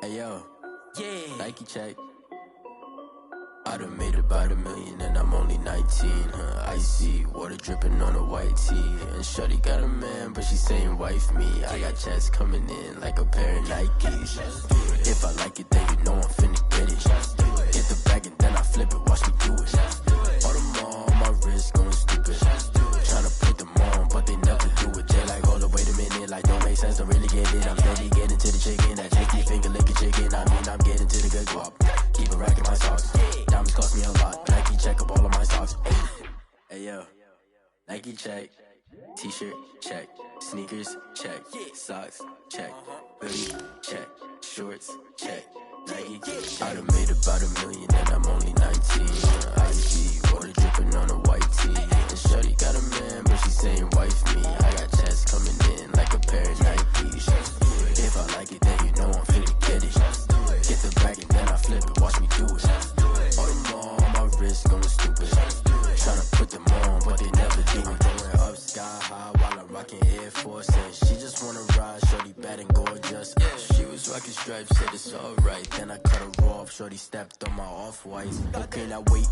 Hey yo, Yeah. Nike check. I done made about $1 million and I'm only 19, Icy, water dripping on a white tee. And shorty got a man, but she saying wife me. I got checks coming in like a pair of Nikes. If I like it, then you know I'm finna get it. Get the bag and then I flip it, watch me do it. All them on my wrist going stupid. Tryna put them on, but they never do it. They like, hold up, wait a minute, like don't make sense, don't really get it. I'm steady getting to the chicken, that tasty finger licking chicken. I mean, I'm getting to the good guap. Keep it racking my socks. Diamonds cost me a lot. Nike check up all of my socks. Hey yo, Nike check. T-shirt check. Sneakers check. Socks check. Hoodie check. Shorts check. Nike. I done made about $1 million and I'm only 19. Icy, water dripping on a white tee. And shorty got a man, but she saying wife me. I got checks coming in like a pair of Nikes. If I like it, then you know I'm finna get it. Get the bag and then I flip it, watch me do it. All them on my wrist going stupid. Tryna put them on, but they never do it. Going up sky high while I'm rocking Air Force. And she just wanna ride, shorty bad and gorgeous. She was rocking stripes, said it's alright. Then I cut her off, shorty stepped on my off-whites. Okay, now wait.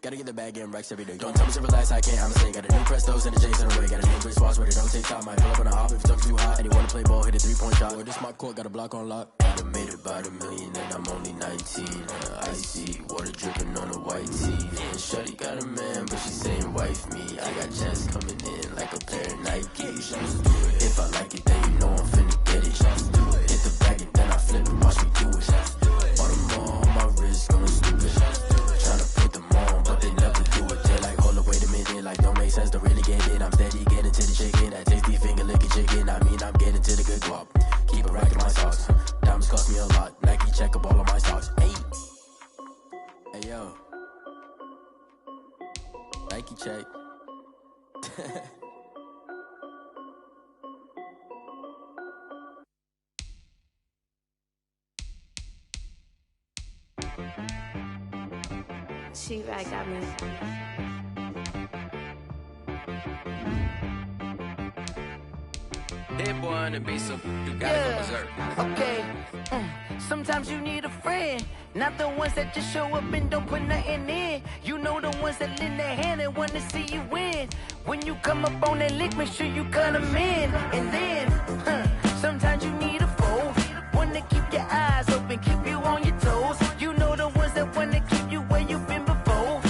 Gotta get the bag and racks every day. Don't tell me to relax, I can't, I'm saying. Got a new Prestos and a J's in the way. Got a new wristwatch where they don't take time. Might pull up on a hop if it's too hot. And you wanna play ball, hit a 3-point shot. Well, this my court, got a block on lock. I done made about $1 million and I'm only 19. Icy, water dripping on a white tee. And shorty got a man, but she saying wife me. I got checks coming in like a pair of Nikes. If I like it, then you know I'm finna get it. Hit the bag and then I flip it, watch me do it. All them on my wrist going stupid. Tryna put them on, but they never do it. They like, hold up, wait a minute, like don't make sense, don't really get it. I'm steady getting to the chicken, that tasty finger licking chicken. I mean, I'm getting to the good guap. Keep it racking my socks. Diamonds cost me a lot. Nike check up all of my socks. Hey yo, Nike check. She right got me. That boy on the beat, so you gotta go berserk. Okay. Sometimes you need a friend, not the ones that just show up and don't put nothing in. You know the ones that lend their hand and wanna see you win. When you come up on that lick, make sure you cut them in. And then, sometimes you need a foe, one to keep your eyes open, keep you on your toes. You know the ones that wanna keep you where you've been before.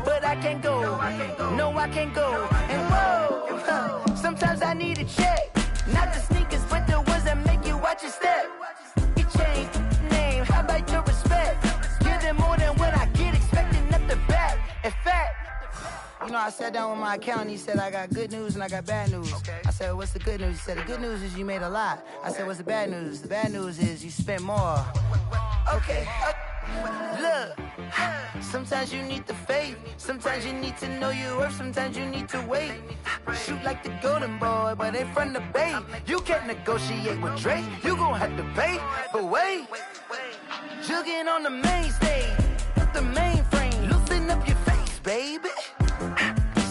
But I can't go, no I can't go. And whoa, sometimes I need a check. Not the sneakers, but the ones that make you watch your step. You change name, how about your respect? Give them more than what I get, expecting nothing back. In fact, you know, I sat down with my accountant, he said I got good news and I got bad news. I said, what's the good news? He said, the good news is you made a lot. I said, what's the bad news? The bad news is you spent more. Okay. Look, sometimes you need the faith, sometimes you need to know your worth, sometimes you need to wait. Shoot like the golden boy, but in front of the bay. You can't negotiate with Drake, you gon' have to pay. But wait, jugging on the main stage, the mainframe, loosen up your face, baby.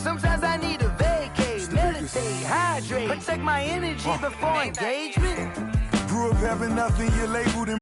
Sometimes I need a vacate, meditate, hydrate, protect my energy before engagement. Grew up having nothing, you're labeled in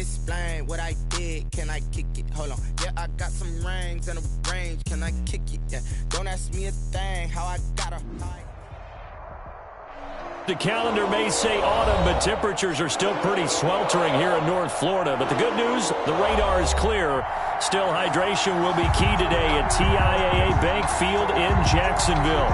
explain what I did. Can I kick it? Hold on. Yeah, I got some rings and a range. Can I kick it? Yeah. Don't ask me a thing. How I got her. The calendar may say autumn, but temperatures are still pretty sweltering here in North Florida. But the good news, the radar is clear. Still, hydration will be key today at TIAA Bank Field in Jacksonville.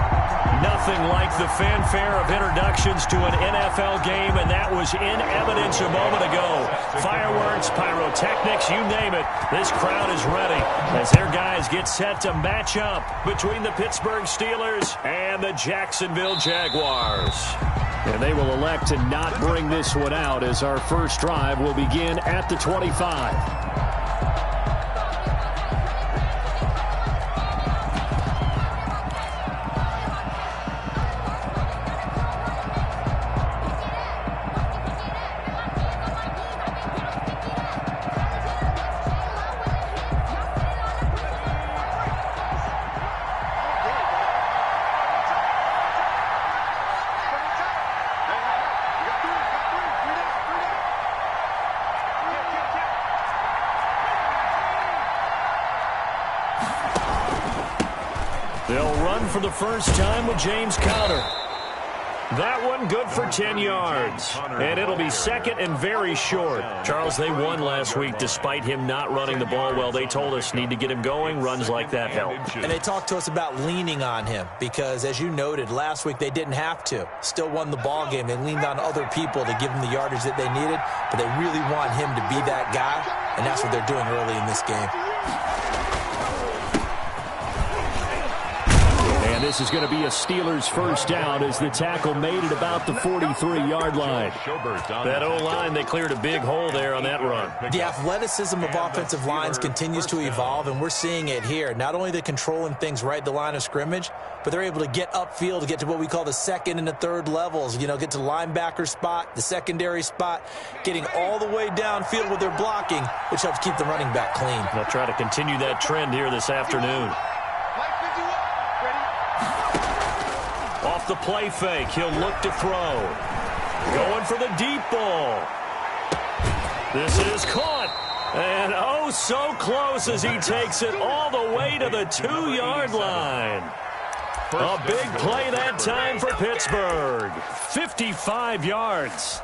Nothing like the fanfare of introductions to an NFL game, and that was in evidence a moment ago. Fireworks, pyrotechnics, you name it. This crowd is ready as their guys get set to match up between the Pittsburgh Steelers and the Jacksonville Jaguars. And they will elect to not bring this one out as our first drive will begin at the 25. They'll run for the first time with James Conner. That one good for 10 yards. And it'll be second and very short. Charles, they won last week despite him not running the ball well. They told us need to get him going. Runs like that help. And they talked to us about leaning on him because, as you noted, last week they didn't have to. Still won the ball game. They leaned on other people to give them the yardage that they needed. But they really want him to be that guy, and that's what they're doing early in this game. And this is going to be a Steelers first down as the tackle made it about the 43-yard line. That O-line, they cleared a big hole there on that run. The athleticism of offensive lines continues to evolve, and we're seeing it here. Not only they're controlling things right at the line of scrimmage, but they're able to get upfield to get to what we call the second and the third levels. You know, get to the linebacker spot, the secondary spot, getting all the way downfield with their blocking, which helps keep the running back clean. They'll try to continue that trend here this afternoon. Off the play fake, he'll look to throw. Going for the deep ball. This is caught. And oh, so close as he takes it all the way to the 2-yard line. A big play that time for Pittsburgh. 55 yards.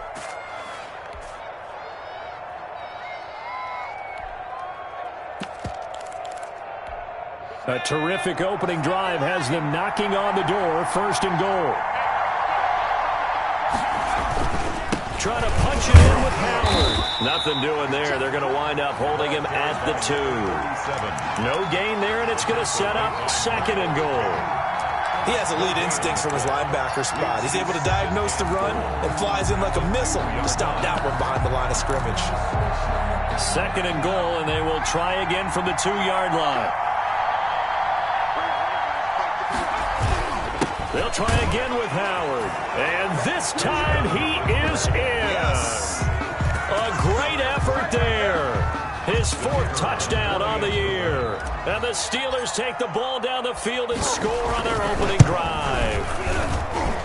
A terrific opening drive has them knocking on the door, first and goal. Trying to punch it in with Howard. Nothing doing there. They're going to wind up holding him at the 2. No gain there, and it's going to set up second and goal. He has elite instincts from his linebacker spot. He's able to diagnose the run and flies in like a missile to stop that one behind the line of scrimmage. Second and goal, and they will try again from the 2-yard line. They'll try again with Howard. And this time he is in. Yes. A great effort there. His 4th touchdown on the year. And the Steelers take the ball down the field and score on their opening drive.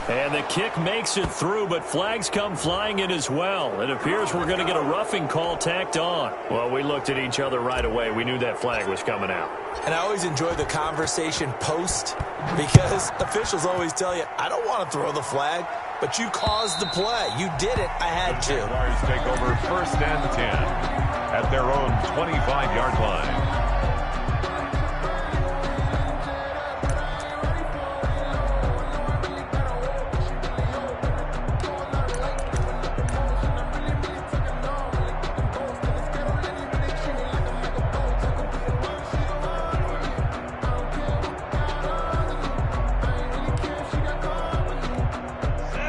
And the kick makes it through, but flags come flying in as well. It appears we're going to get a roughing call tacked on. Well, we looked at each other right away. We knew that flag was coming out. And I always enjoy the conversation post because officials always tell you, I don't want to throw the flag, but you caused the play. You did it. I had to. Jaguars take over first and 10 at their own 25-yard line.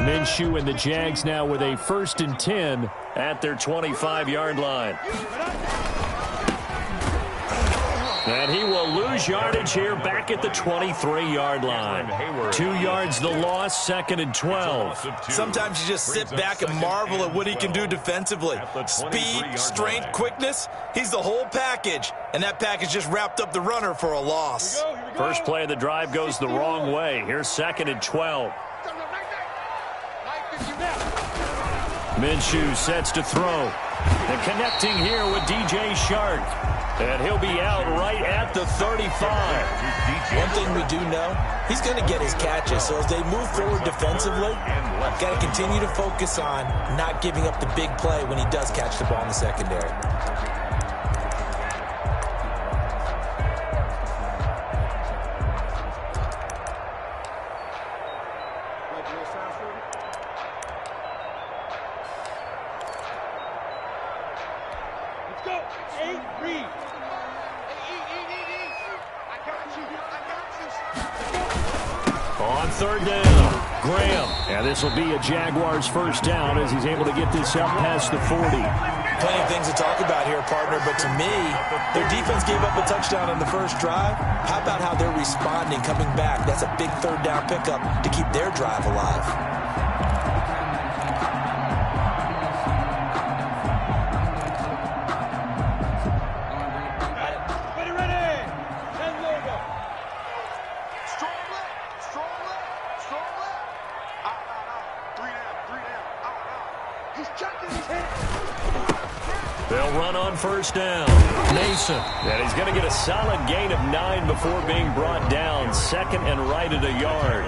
Minshew and the Jags now with a first and 10 at their 25-yard line. And he will lose yardage here back at the 23-yard line. 2 yards the loss, second and 12. Sometimes you just sit back and marvel at what he can do defensively. Speed, strength, quickness, he's the whole package. And that package just wrapped up the runner for a loss. First play of the drive goes the wrong way. Here's second and 12. Minshew sets to throw. And connecting here with DJ Shark. And he'll be out right at the 35. One thing we do know, he's going to get his catches. So as they move forward defensively, got to continue to focus on not giving up the big play when he does catch the ball in the secondary. On third down, Graham. And this will be a Jaguars first down as he's able to get this up past the 40. Plenty of things to talk about here, partner, but to me, their defense gave up a touchdown on the first drive. How about how they're responding, coming back? That's a big third down pickup to keep their drive alive. They'll run on first down. Mason. And he's going to get a solid gain of 9 before being brought down. Second and right at a yard.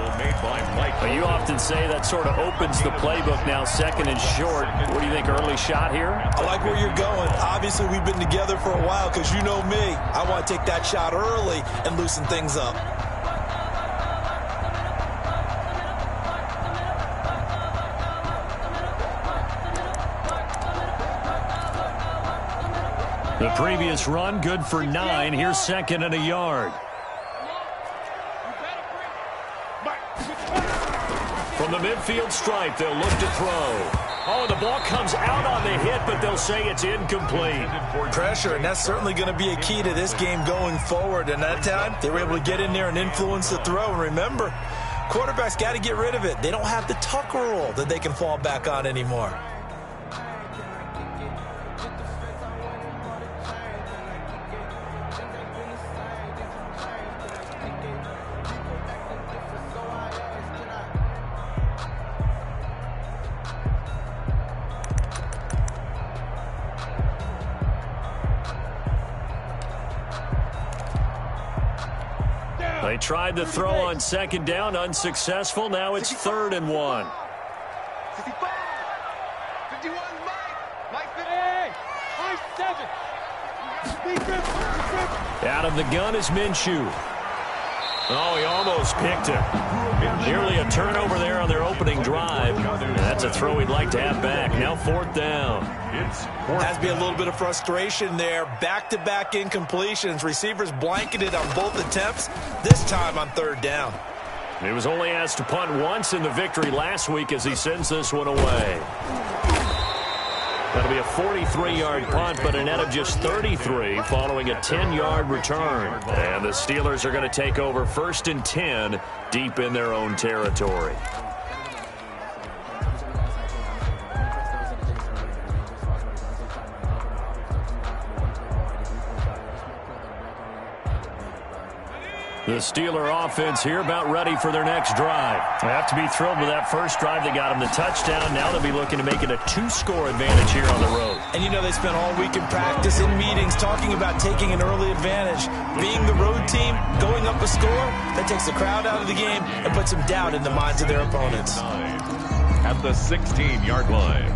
But you often say that sort of opens the playbook now, second and short. What do you think, early shot here? I like where you're going. Obviously, we've been together for a while because you know me. I want to take that shot early and loosen things up. The previous run, good for 9. Here's second and a yard. From the midfield stripe, they'll look to throw. Oh, the ball comes out on the hit, but they'll say it's incomplete. Pressure, and that's certainly going to be a key to this game going forward. And that time, they were able to get in there and influence the throw. And remember, quarterbacks got to get rid of it. They don't have the tuck rule that they can fall back on anymore. They tried to throw on second down, unsuccessful. Now it's 3rd and 1. 55, 51, Mike 7. Out of the gun is Minshew. Oh, he almost picked him. Nearly a turnover there on their opening drive. And that's a throw he'd like to have back. Now 4th down. Has to be a little bit of frustration there. Back-to-back incompletions. Receivers blanketed on both attempts, this time on 3rd down. He was only asked to punt once in the victory last week as he sends this one away. That'll be a 43-yard punt, but a net of just 33 following a 10-yard return. And the Steelers are going to take over 1st and 10 deep in their own territory. The Steeler offense here about ready for their next drive. They have to be thrilled with that first drive that got them the touchdown. Now they'll be looking to make it a 2-score advantage here on the road. And you know they spent all week in practice, in meetings, talking about taking an early advantage. Being the road team, going up a score, that takes the crowd out of the game and puts some doubt in the minds of their opponents. At the 16-yard line.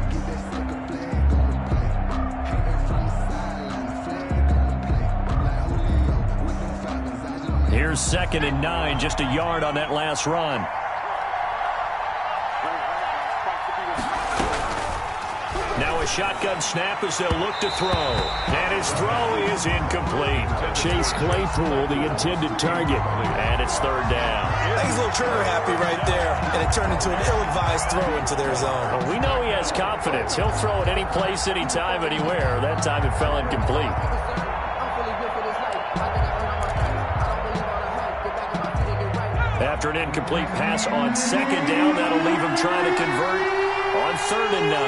Here's 2nd and 9, just a yard on that last run. Now a shotgun snap as they'll look to throw. And his throw is incomplete. Chase Claypool, the intended target. And it's 3rd down. He's a little trigger happy right there, and it turned into an ill-advised throw into their zone. Well, we know he has confidence. He'll throw it any place, anytime, anywhere. That time it fell incomplete. After an incomplete pass on 2nd down, that'll leave him trying to convert on 3rd and 9.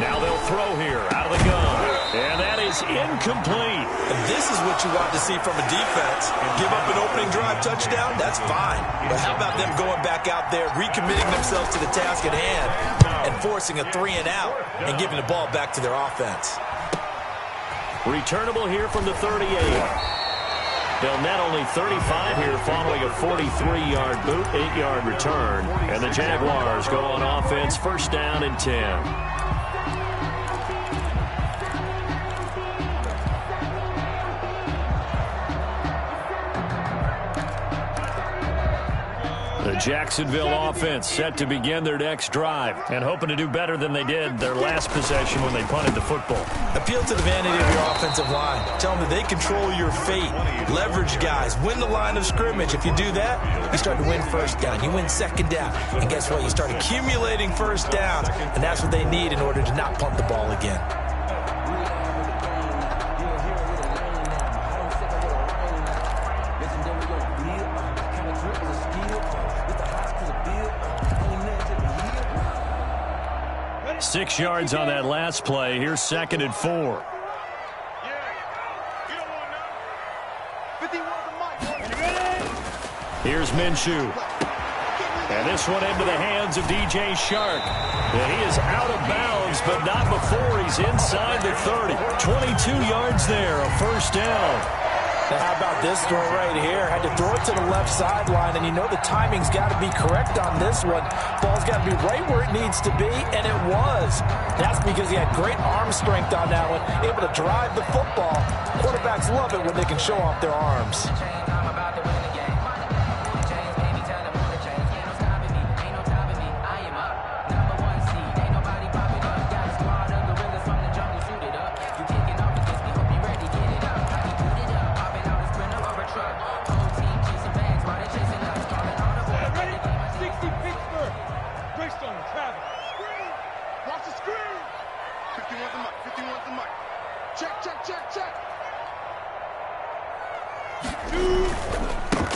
Now they'll throw here out of the gun. And that is It's incomplete. And this is what you want to see from a defense. Give up an opening drive touchdown, that's fine. But how about them going back out there, recommitting themselves to the task at hand, and forcing a 3-and-out and giving the ball back to their offense. Returnable here from the 38. They'll net only 35 here following a 43-yard boot, 8-yard return. And the Jaguars go on offense, first down and 10. The Jacksonville offense set to begin their next drive and hoping to do better than they did their last possession when they punted the football. Appeal to the vanity of your offensive line. Tell them that they control your fate. Leverage guys. Win the line of scrimmage. If you do that, you start to win first down. You win second down. And guess what? You start accumulating first downs. And that's what they need in order to not punt the ball again. Six yards on that last play. Here's second and 4. Here's Minshew. And this one into the hands of DJ Shark. And he is out of bounds, but not before he's inside the 30. 22 yards there, a first down. Now how about this throw right here? Had to throw it to the left sideline, and you know the timing's got to be correct on this one. Ball's got to be right where it needs to be, and it was. That's because he had great arm strength on that one, able to drive the football. Quarterbacks love it when they can show off their arms.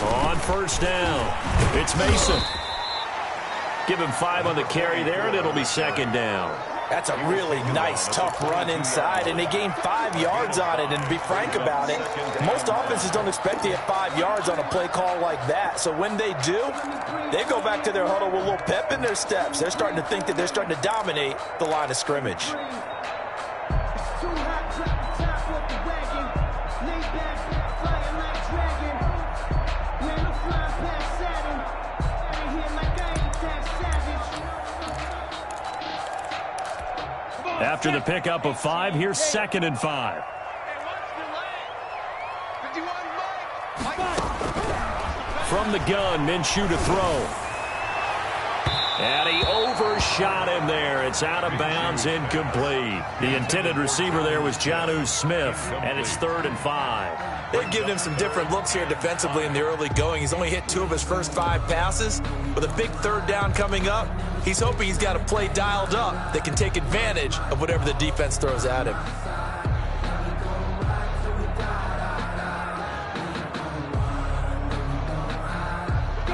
On first down, it's Mason. Give him 5 on the carry there, and it'll be second down. That's a really nice, tough run inside, and they gained 5 yards on it. And to be frank about it, most offenses don't expect to get 5 yards on a play call like that. So when they do, they go back to their huddle with a little pep in their steps. They're starting to think that they're starting to dominate the line of scrimmage. After the pickup of 5, here's second and 5. From the gun, Minshew to throw. And he overshot him there. It's out of bounds, incomplete. The intended receiver there was Jonnu Smith, and it's 3rd and 5. They've given him some different looks here defensively in the early going. He's only hit 2 of his first 5 passes. With a big 3rd down coming up, he's hoping he's got a play dialed up that can take advantage of whatever the defense throws at him.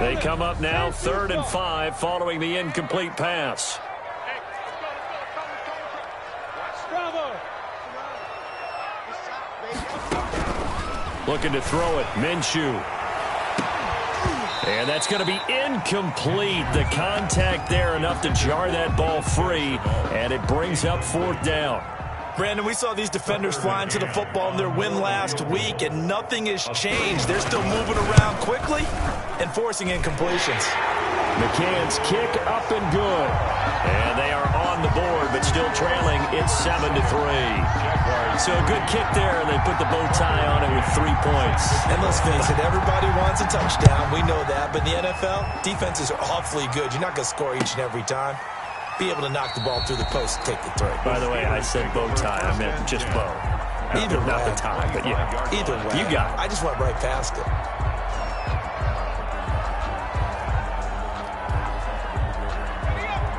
They come up now 3rd and 5 following the incomplete pass. Looking to throw it, Minshew. And that's going to be incomplete. The contact there enough to jar that ball free, and it brings up 4th down. Brandon, we saw these defenders flying to the football in their win last week, and nothing has changed. They're still moving around quickly and forcing incompletions. McCann's kick up and good. And they are on the board, but still trailing. It's 7-3. So a good kick there, and they put the bow tie on it with 3 points. And let's face it, everybody wants a touchdown. We know that. But in the NFL, defenses are awfully good. You're not going to score each and every time. Be able to knock the ball through the post and take the throw. By the way, I said bow tie. I meant just bow. Either way. Not the tie, but yeah. Either way. You got it. I just went right past it.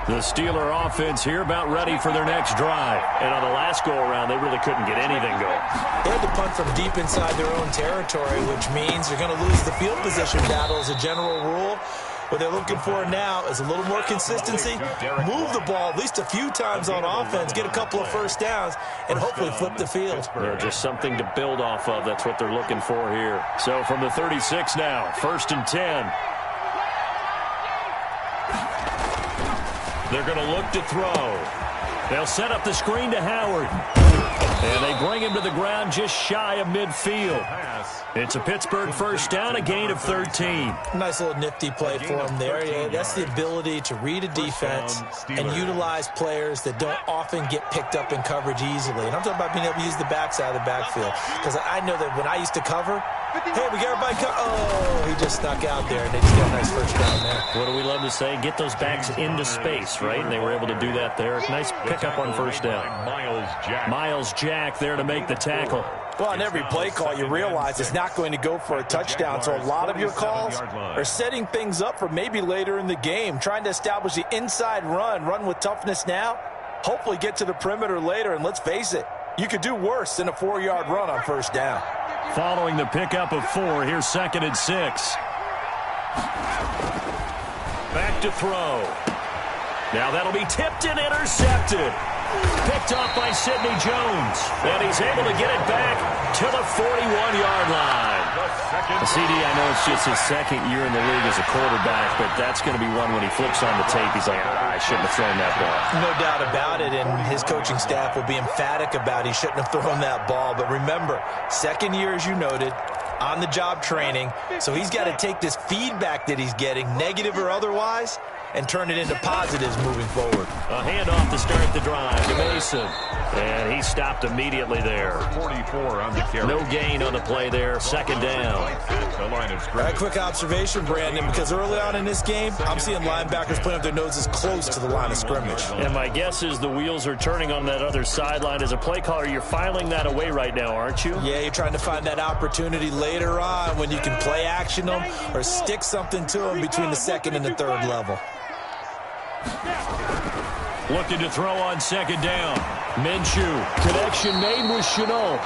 The Steeler offense here about ready for their next drive. And on the last go-around, they really couldn't get anything going. They had to punt from deep inside their own territory, which means you're going to lose the field position battle as a general rule. What they're looking for now is a little more consistency, move the ball at least a few times on offense, get a couple of first downs, and hopefully flip the field. Yeah, just something to build off of. That's what they're looking for here. So from the 36 now, 1st and 10. They're going to look to throw. They'll set up the screen to Howard. And they bring him to the ground just shy of midfield. It's a Pittsburgh first down, a gain of 13. Nice little nifty play for him there. Yeah, that's the ability to read a defense and utilize players that don't often get picked up in coverage easily. And I'm talking about being able to use the backside of the backfield. Because I know that when I used to cover, hey, we got everybody oh, he just snuck out there, and they just got a nice first down there. What do we love to say? Get those backs into space, right? And they were able to do that there. Nice pickup on first down. Miles Jack there to make the tackle. Well, on every play call, you realize it's not going to go for a touchdown. So a lot of your calls are setting things up for maybe later in the game, trying to establish the inside run with toughness now, hopefully get to the perimeter later. And let's face it, you could do worse than a 4-yard run on first down. Following the pickup of 4, here's 2nd and 6. Back to throw. Now that'll be tipped and intercepted. Picked off by Sidney Jones. And he's able to get it back to the 41-yard line. CD, I know it's just his 2nd year in the league as a quarterback, but that's going to be one when he flips on the tape. He's like, I shouldn't have thrown that ball. No doubt about it, and his coaching staff will be emphatic about he shouldn't have thrown that ball. But remember, 2nd year, as you noted, on-the-job training, so he's got to take this feedback that he's getting, negative or otherwise, and turn it into positives moving forward. A handoff to start the drive to Mason. And he stopped immediately there. 44 on the carry. No gain on the play there. 2nd down. A quick observation, Brandon, because early on in this game, I'm seeing linebackers putting up their noses close to the line of scrimmage. And my guess is the wheels are turning on that other sideline. As a play caller, you're filing that away right now, aren't you? Yeah, you're trying to find that opportunity later on when you can play action them or stick something to them between the 2nd and the 3rd level. Looking to throw on 2nd down. Minshew. Connection made with Chenault.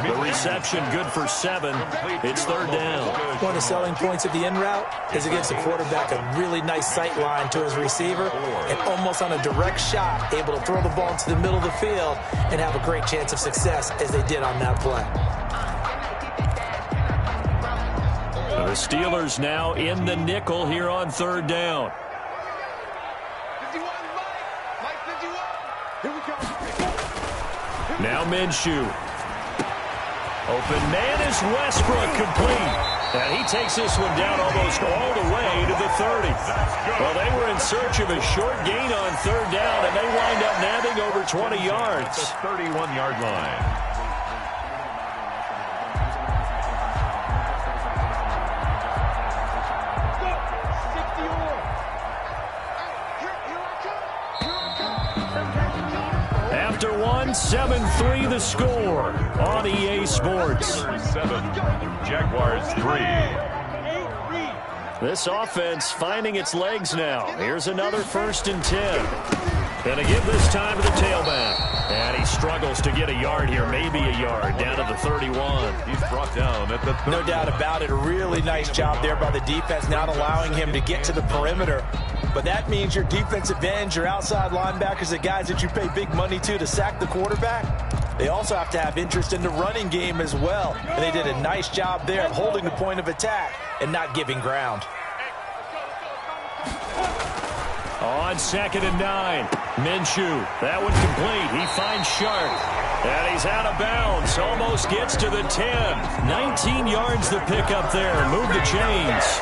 The reception good for 7. It's 3rd down. One of the selling points of the in route is it gives the quarterback a really nice sight line to his receiver and almost on a direct shot able to throw the ball into the middle of the field and have a great chance of success as they did on that play. The Steelers now in the nickel here on 3rd down. Now Minshew. Open man is Westbrook, complete. And he takes this one down almost all the way to the 30. Well, they were in search of a short gain on 3rd down, and they wind up nabbing over 20 yards. The 31-yard line. After 7-3 the score on EA Sports. 7, Jaguars 3. This offense finding its legs now. Here's another 1st and 10. Gonna give this time to the tailback. And he struggles to get a yard here, maybe a yard, down to the 31. He's brought down at the 30. No doubt about it. A really nice job there by the defense, not allowing him to get to the perimeter. But that means your defensive ends, your outside linebackers, the guys that you pay big money to sack the quarterback, they also have to have interest in the running game as well. And they did a nice job there of holding the point of attack and not giving ground. On 2nd and 9, Minshew. That one complete. He finds Sharp. And he's out of bounds. Almost gets to the 10. 19 yards to pick up there. Move the chains.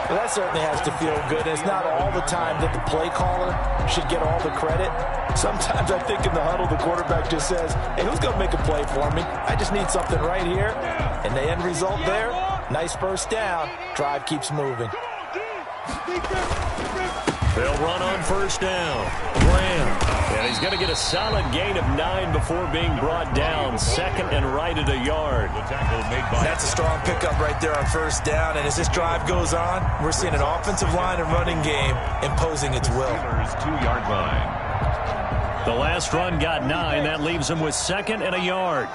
Well, that certainly has to feel good. It's not all the time that the play caller should get all the credit. Sometimes I think in the huddle, the quarterback just says, hey, who's going to make a play for me? I just need something right here. And the end result there, nice first down. Drive keeps moving. They'll run on 1st down. Graham. And he's going to get a solid gain of 9 before being brought down. 2nd and right at a yard. That's a strong pickup right there on 1st down. And as this drive goes on, we're seeing an offensive line and running game imposing its will. 2-yard line. The last run got 9. That leaves him with 2nd and a yard.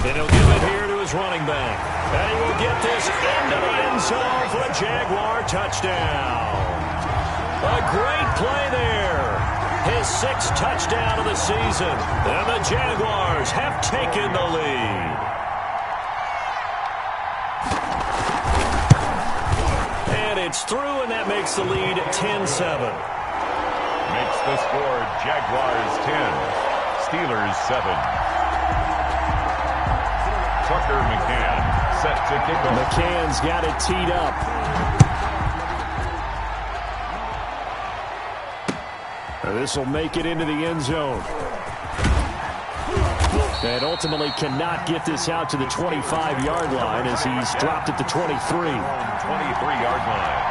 And he'll give it here to his Eagles running back. And he will get this into the end zone for a Jaguar touchdown. A great play there. His 6th touchdown of the season. And the Jaguars have taken the lead. And it's through, and that makes the lead 10-7. Makes the score Jaguars 10, Steelers 7. Tucker McCann set to kick off. McCann's got it teed up. This will make it into the end zone. And ultimately cannot get this out to the 25-yard line as he's dropped at the 23. 23-yard line.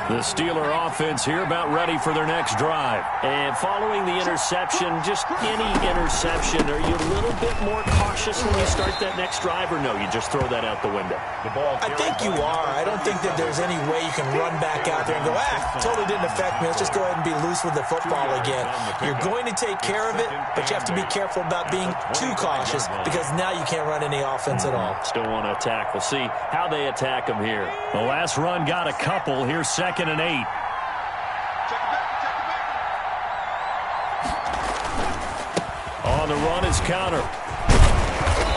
The Steeler offense here about ready for their next drive. And following the interception, just any interception, are you a little bit more cautious when you start that next drive, or no, you just throw that out the window? I think you are. I don't think that there's any way you can run back out there and go, totally didn't affect me. Let's just go ahead and be loose with the football again. You're going to take care of it, but you have to be careful about being too cautious because now you can't run any offense at all. Still want to attack. We'll see how they attack them here. The last run got a couple. Here's 2nd and 8. On the run is Connor.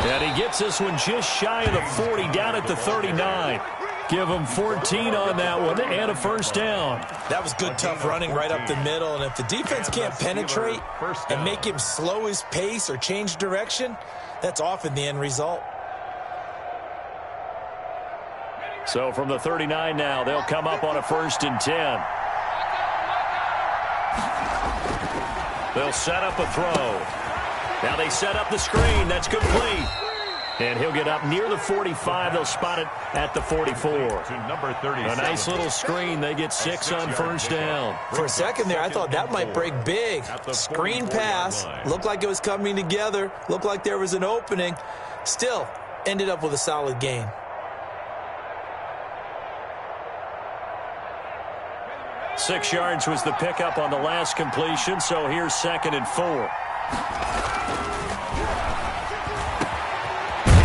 And he gets this one just shy of the 40, down at the 39. Give him 14 on that one and a first down. That was good, tough running right up the middle. And if the defense can't penetrate and make him slow his pace or change direction, that's often the end result. So from the 39 now, they'll come up on a 1st and 10. They'll set up a throw. Now they set up the screen. That's complete. And he'll get up near the 45. They'll spot it at the 44. To number 37. A nice little screen. They get 6 on 1st down. For a second there, I thought that might break big. Screen pass. Looked like it was coming together. Looked like there was an opening. Still, ended up with a solid gain. Six yards was the pickup on the last completion, so here's 2nd and 4.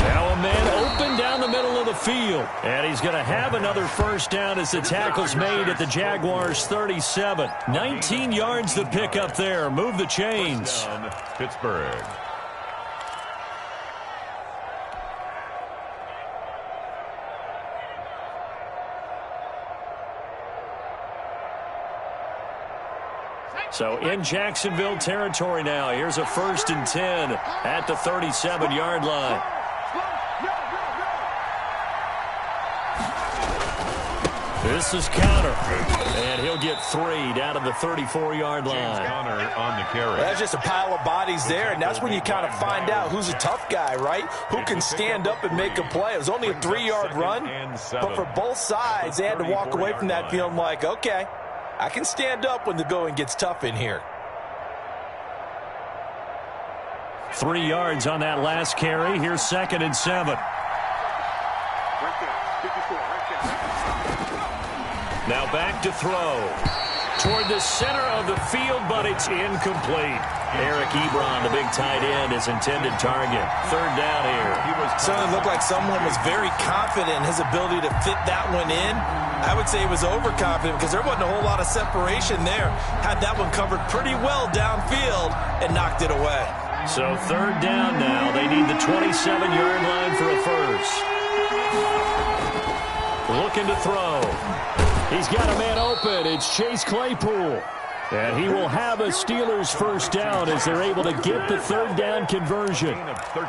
Now a man open down the middle of the field. And he's going to have another first down as the tackle's made at the Jaguars' 37. 19 yards the pickup there. Move the chains. Pittsburgh. So in Jacksonville territory now. Here's a 1st and 10 at the 37-yard line. This is Connor. And he'll get 3 down to the 34-yard line. Connor on the carry. That's just a pile of bodies there, and that's when you kind of find out who's a tough guy, right? Who can stand up and make a play. It was only a 3-yard run, but for both sides, they had to walk away from that feeling like, okay, I can stand up when the going gets tough in here. 3 yards on that last carry. Here's 2nd and 7. Now back to throw. Toward the center of the field, but it's incomplete. Eric Ebron, the big tight end, is intended target. 3rd down here. Certainly looked like someone was very confident in his ability to fit that one in. I would say he was overconfident because there wasn't a whole lot of separation there. Had that one covered pretty well downfield and knocked it away. So 3rd down now. They need the 27-yard line for a first. Looking to throw. He's got a man open. It's Chase Claypool. And he will have a Steelers first down as they're able to get the 3rd down conversion.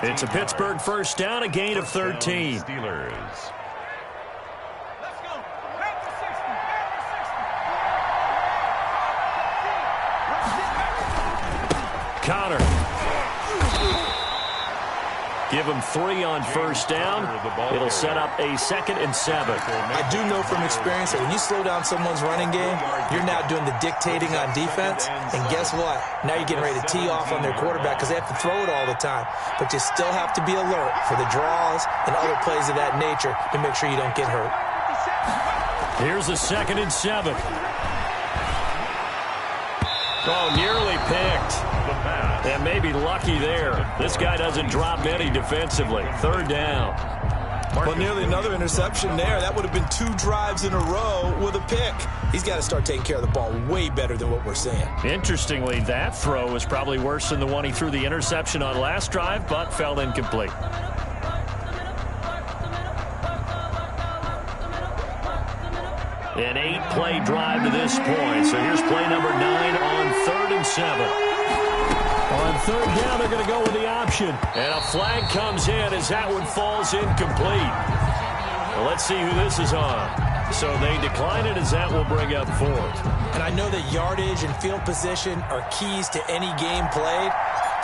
It's a Pittsburgh first down, a gain of 13. Steelers. Connor. Give him 3 on first down. It'll set up a 2nd and 7. I do know from experience that when you slow down someone's running game, you're now doing the dictating on defense. And guess what? Now you're getting ready to tee off on their quarterback because they have to throw it all the time. But you still have to be alert for the draws and other plays of that nature to make sure you don't get hurt. Here's a 2nd and 7. Oh, nearly picked. And maybe lucky there. This guy doesn't drop many defensively. Third down. Well, nearly another interception there. That would have been 2 drives in a row with a pick. He's got to start taking care of the ball way better than what we're seeing. Interestingly, that throw was probably worse than the one he threw the interception on last drive, but fell incomplete. An 8-play drive to this point. So here's play number 9 on 3rd and 7. On 3rd down, they're going to go with the option. And a flag comes in as that one falls incomplete. Well, let's see who this is on. So they decline it as that will bring up 4th. And I know that yardage and field position are keys to any game played,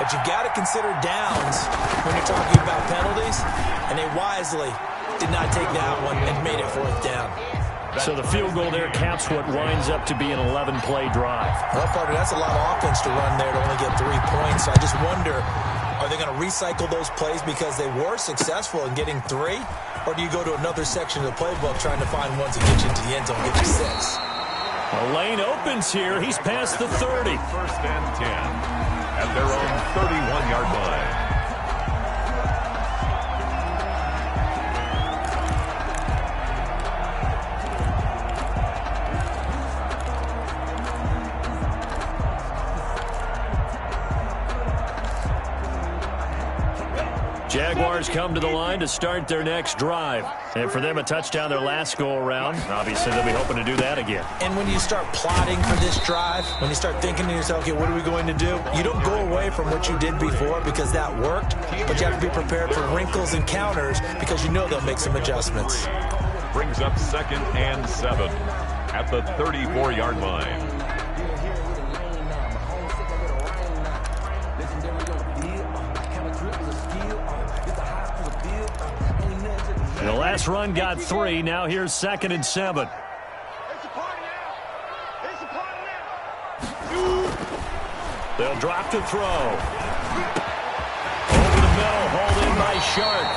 but you've got to consider downs when you're talking about penalties. And they wisely did not take that one and made it 4th down. So the field goal there caps what winds up to be an 11-play drive. Well, partner, that's a lot of offense to run there to only get 3 points. So I just wonder, are they going to recycle those plays because they were successful in getting 3? Or do you go to another section of the playbook trying to find ones that get you into the end zone and get you 6? A lane opens here. He's past the 30. 1st and 10 at their own 31-yard line. Jaguars come to the line to start their next drive. And for them, a touchdown their last go-around. Obviously, they'll be hoping to do that again. And when you start plotting for this drive, when you start thinking to yourself, okay, what are we going to do? You don't go away from what you did before because that worked, but you have to be prepared for wrinkles and counters because you know they'll make some adjustments. Brings up 2nd and 7 at the 34-yard line. The last run got 3. Now here's 2nd and 7. They'll drop to throw. Over the middle, hauled in by Sharp.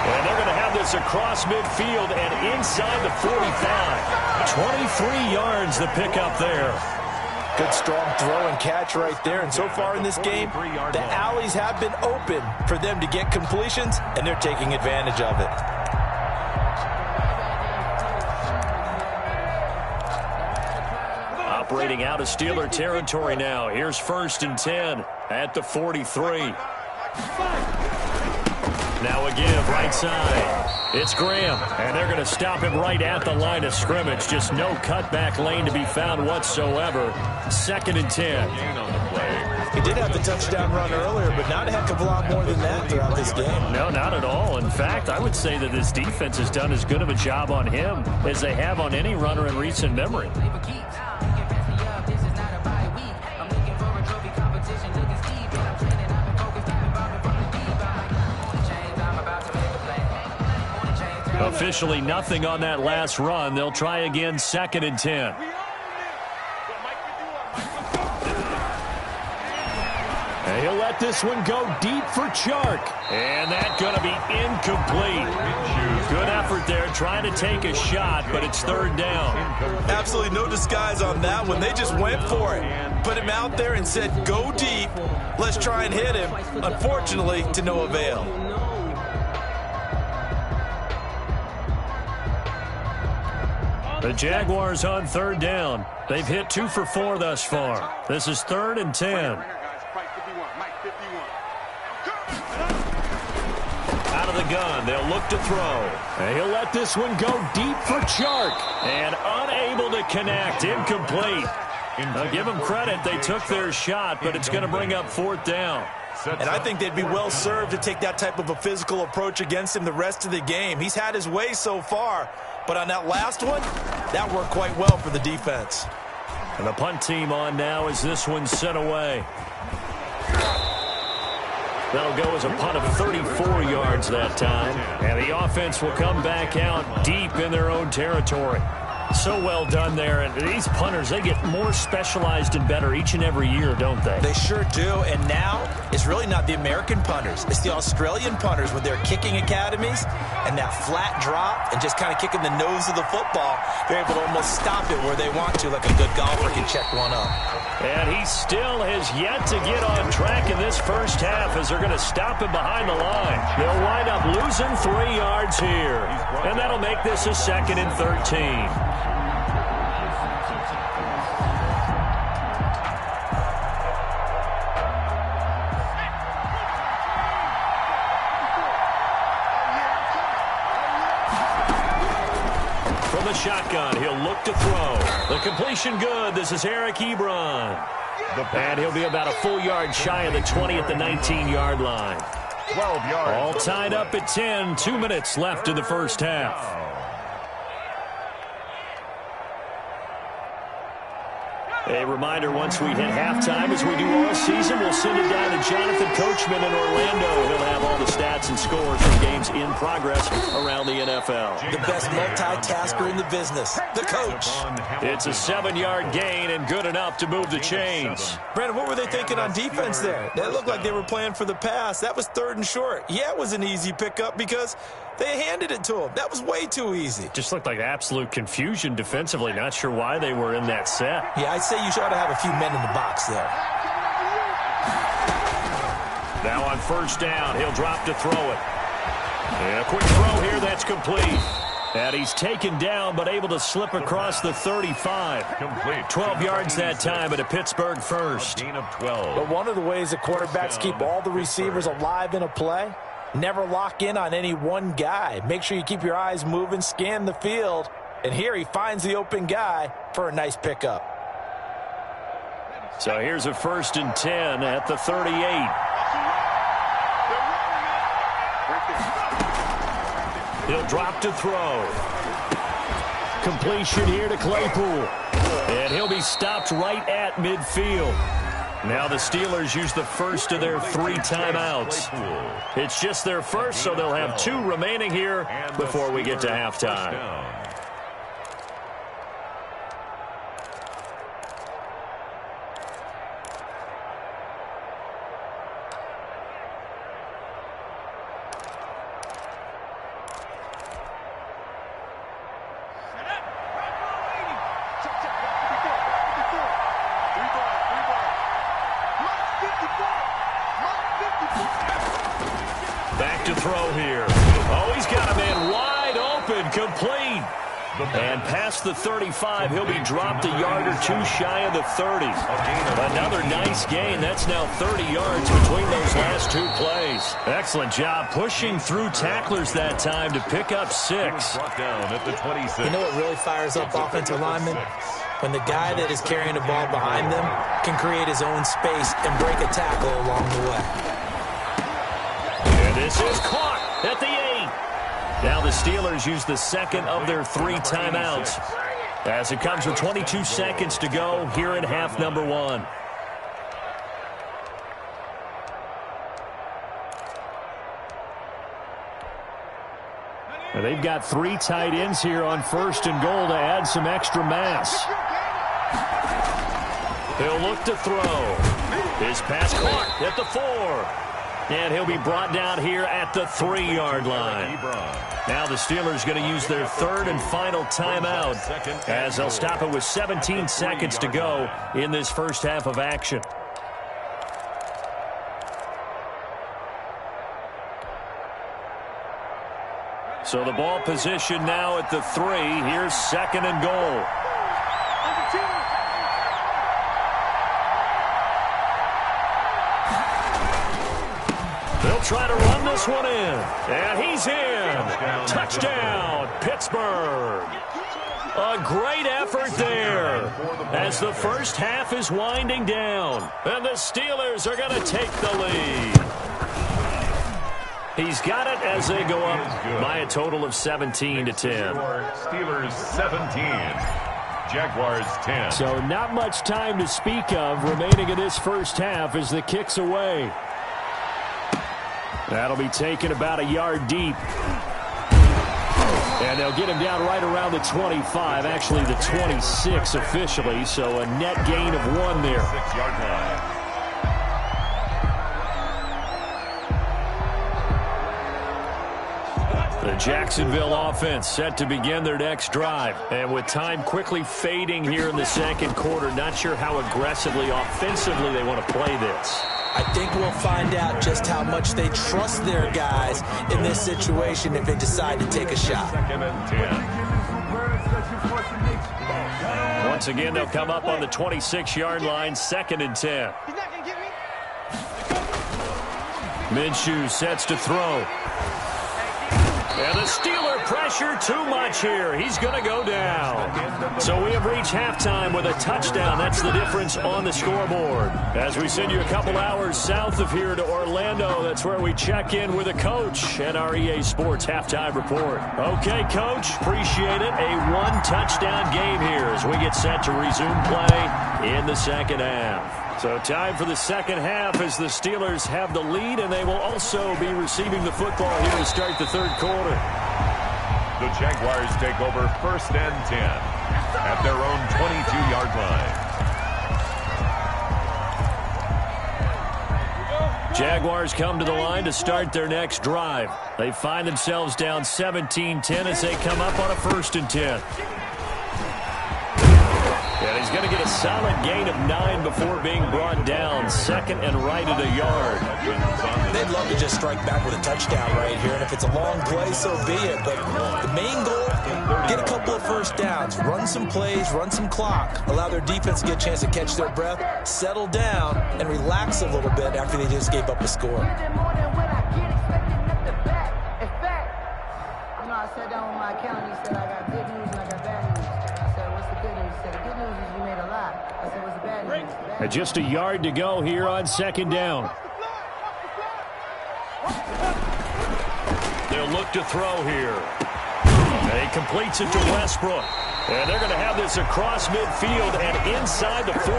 And they're going to have this across midfield and inside the 45. 23 yards the pickup there. Good strong throw and catch right there. And so far in this game, the alleys have been open for them to get completions, and they're taking advantage of it. Operating out of Steeler territory now. Here's 1st and 10 at the 43. Now a give right side. It's Graham, and they're going to stop him right at the line of scrimmage. Just no cutback lane to be found whatsoever. 2nd and 10. He did have the touchdown run earlier, but not a heck of a lot more than that throughout this game. No, not at all. In fact, I would say that this defense has done as good of a job on him as they have on any runner in recent memory. Officially nothing on that last run. They'll try again 2nd and 10. And he'll let this one go deep for Chark. And that's going to be incomplete. Good effort there trying to take a shot, but it's 3rd down. Absolutely no disguise on that one. They just went for it. Put him out there and said, go deep. Let's try and hit him. Unfortunately, to no avail. The Jaguars on 3rd down. They've hit 2 for 4 thus far. This is 3rd and 10. Out of the gun, they'll look to throw. And he'll let this one go deep for Chark. And unable to connect, incomplete. I'll give them credit, they took their shot, but it's going to bring up 4th down. And I think they'd be well served to take that type of a physical approach against him the rest of the game. He's had his way so far, but on that last one, that worked quite well for the defense. And the punt team on now as this one's sent away. That'll go as a punt of 34 yards that time. And the offense will come back out deep in their own territory. So well done there. And these punters, they get more specialized and better each and every year, don't they? They sure do. And now it's really not the American punters. It's the Australian punters with their kicking academies and that flat drop and just kind of kicking the nose of the football. They're able to almost stop it where they want to, like a good golfer can check one up. And he still has yet to get on track in this first half as they're going to stop him behind the line. They'll wind up losing 3 yards here. And that'll make this a 2nd and 13. From the shotgun, he'll look to throw. The completion good. This is Eric Ebron. And he'll be about a full yard shy of the 20 at the 19-yard line. 12 yards. All tied up at 10. 2 minutes left in the first half. A reminder, once we hit halftime, as we do all season, we'll send it down to Jonathan Coachman in Orlando. He'll have all the stats and scores from games in progress around the NFL. The best multitasker in the business, the coach. It's a 7-yard gain and good enough to move the chains. Brandon, what were they thinking on defense there? That looked like they were playing for the pass. That was 3rd and short. Yeah, it was an easy pickup because they handed it to him. That was way too easy. Just looked like absolute confusion defensively. Not sure why they were in that set. Yeah, I'd say you should have a few men in the box there. Now on first down, he'll drop to throw it. And a quick throw here, that's complete. And he's taken down, but able to slip across the 35. Complete. 12 yards that time at a Pittsburgh first. Gain of 12. But one of the ways the quarterbacks keep all the receivers alive in a play, never lock in on any one guy. Make sure you keep your eyes moving, scan the field. And here he finds the open guy for a nice pickup. So here's a 1st and 10 at the 38. He'll drop to throw. Completion here to Claypool. And he'll be stopped right at midfield. Now the Steelers use the first of their 3 timeouts. It's just their first, so they'll have 2 remaining here before we get to halftime. Back to throw here. Oh, he's got a man wide open, complete. And past the 35, he'll be dropped a yard or 2 shy of the 30. Another nice gain. That's now 30 yards between those last 2 plays. Excellent job pushing through tacklers that time to pick up 6. You know what really fires up offensive linemen? When the guy that is carrying the ball behind them can create his own space and break a tackle along the way. And this is caught at the 8. Now the Steelers use the second of their 3 timeouts as it comes with 22 seconds to go here in half number 1. Now they've got 3 tight ends here on 1st and goal to add some extra mass. He'll look to throw. His pass caught at the 4. And he'll be brought down here at the 3-yard line. Now the Steelers going to use their 3rd and final timeout as they'll stop it with 17 seconds to go in this first half of action. So the ball position now at the 3. Here's 2nd and goal. They'll try to run this one in. And he's in. Touchdown, Pittsburgh. A great effort there as the first half is winding down. And the Steelers are going to take the lead. He's got it as they go up by a total of 17 to 10. Steelers 17. Jaguars 10. So not much time to speak of remaining in this first half as the kick's away. That'll be taken about a yard deep. And they'll get him down right around the 25, actually the 26 officially, so a net gain of 1 there. 6-yard line. The Jacksonville offense set to begin their next drive. And with time quickly fading here in the second quarter, not sure how aggressively, offensively they want to play this. I think we'll find out just how much they trust their guys in this situation if they decide to take a shot. 2nd and 10. Once again, they'll come up on the 26-yard line, 2nd and 10. Minshew sets to throw. And the Steeler pressure too much here. He's going to go down. So we have reached halftime with a touchdown. That's the difference on the scoreboard. As we send you a couple hours south of here to Orlando, that's where we check in with a coach at our EA Sports Halftime Report. Okay, Coach, appreciate it. A 1-touchdown game here as we get set to resume play in the second half. So time for the second half as the Steelers have the lead, and they will also be receiving the football here to start the third quarter. The Jaguars take over 1st and 10 at their own 22-yard line. Jaguars come to the line to start their next drive. They find themselves down 17-10 as they come up on a 1st and 10. And he's going to get a solid gain of 9 before being brought down. 2nd and right at a yard. They'd love to just strike back with a touchdown right here, and if it's a long play, so be it. But the main goal, get a couple of first downs, run some plays, run some clock, allow their defense to get a chance to catch their breath, settle down, and relax a little bit after they just gave up a score. I sat down with my accountant. He said, I got good news and I got bad news. I said, what's the good news? He said, the good news is you made a lot. I said, what's the bad news? And just a yard to go here on 2nd down. They'll look to throw here. And he completes it to Westbrook. And they're going to have this across midfield and inside the 45.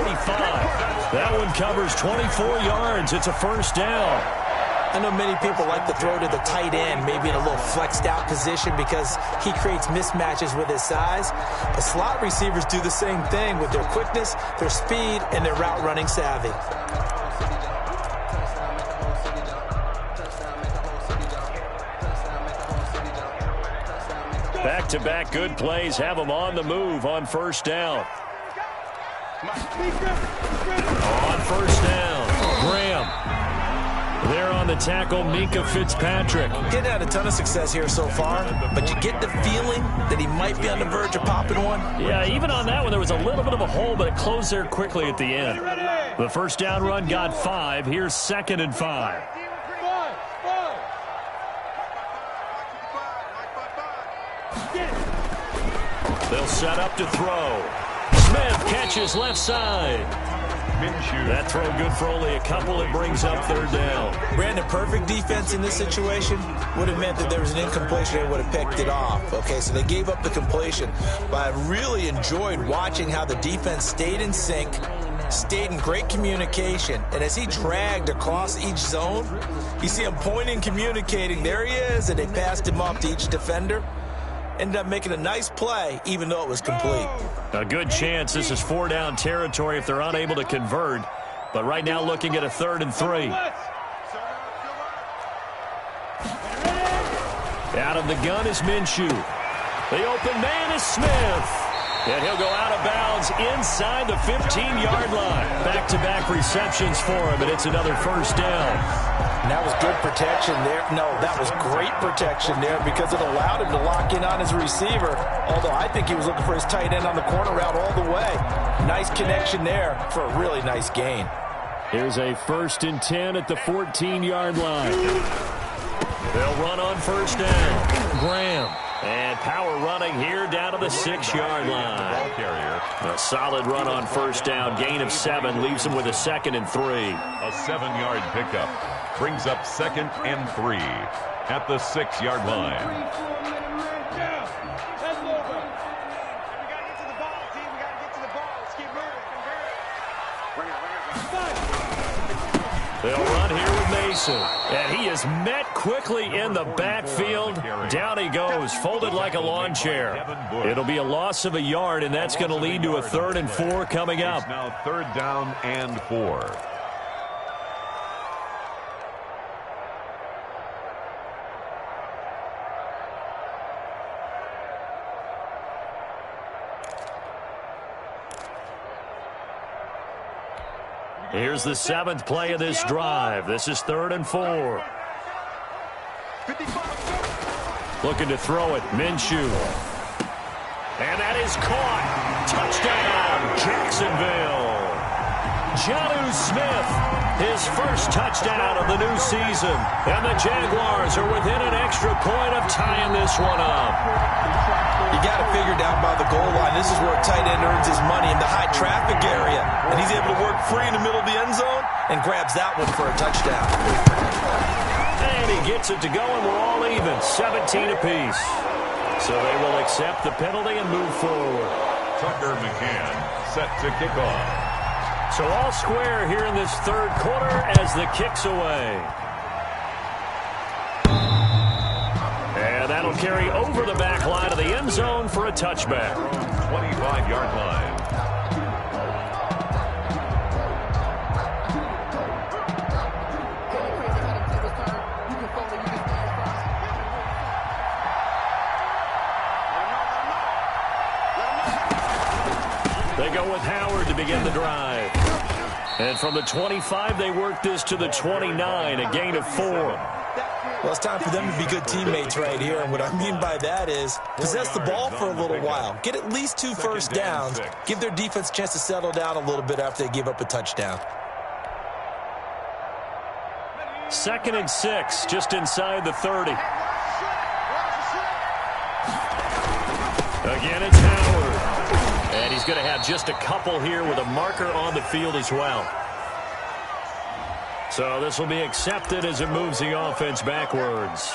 That one covers 24 yards. It's a 1st down. I know many people like to throw to the tight end, maybe in a little flexed out position because he creates mismatches with his size. But slot receivers do the same thing with their quickness, their speed, and their route running savvy. Back-to-back good plays have them on the move on 1st down. On 1st down, Graham. There on the tackle, Minka Fitzpatrick. Getting had a ton of success here so far, but you get the feeling that he might be on the verge of popping one. Yeah, even on that one, there was a little bit of a hole, but it closed there quickly at the end. The 1st down run got 5. Here's 2nd and 5. They'll set up to throw. Smith catches left side. Minshew. That throw good for only a couple. It brings up 3rd down. Brandon, perfect defense in this situation would have meant that there was an incompletion. They would have picked it off. Okay, so they gave up the completion. But I really enjoyed watching how the defense stayed in sync, stayed in great communication. And as he dragged across each zone, you see him pointing, communicating. There he is, and they passed him off to each defender. Ended up making a nice play, even though it was complete. A good chance this is 4-down territory if they're unable to convert. But right now looking at a 3rd and 3. Out of the gun is Minshew. The open man is Smith. And he'll go out of bounds inside the 15-yard line. Back-to-back receptions for him, and it's another 1st down. And that was good protection there. No, that was great protection there because it allowed him to lock in on his receiver. Although I think he was looking for his tight end on the corner route all the way. Nice connection there for a really nice gain. Here's a 1st and 10 at the 14-yard line. They'll run on 1st down. Graham. And power running here down to the 6-yard line. A solid run on 1st down. Gain of 7 leaves him with a 2nd and 3. A 7-yard pickup brings up 2nd and 3 at the 6-yard line. They'll run here with Mason. And he is met quickly in the backfield. Down he goes, folded like a lawn chair. It'll be a loss of a yard, and that's going to lead to a 3rd and 4 coming up. It's now 3rd down and 4. Here's the 7th play of this drive. This is 3rd and 4. Looking to throw it. Minshew. And that is caught. Touchdown, Jacksonville. Jonnu Smith, his first touchdown of the new season. And the Jaguars are within an extra point of tying this one up. You got to figure down by the goal line. This is where a tight end earns his money in the high traffic area. And he's able to work free in the middle of the end zone and grabs that one for a touchdown. And he gets it to go, and we're all even, 17 apiece. So they will accept the penalty and move forward. Tucker McCann set to kick off. So all square here in this 3rd quarter as the kick's away. And that'll carry over the back line of the end zone for a touchback. 25-yard line. They go with Howard to begin the drive. And from the 25, they work this to the 29, a gain of 4. Well, it's time for them to be good teammates right here. And what I mean by that is possess the ball for a little while. Get at least 2 first downs. Give their defense a chance to settle down a little bit after they give up a touchdown. 2nd and 6, just inside the 30. Again, it's Howard. And he's going to have just a couple here with a marker on the field as well. So this will be accepted as it moves the offense backwards.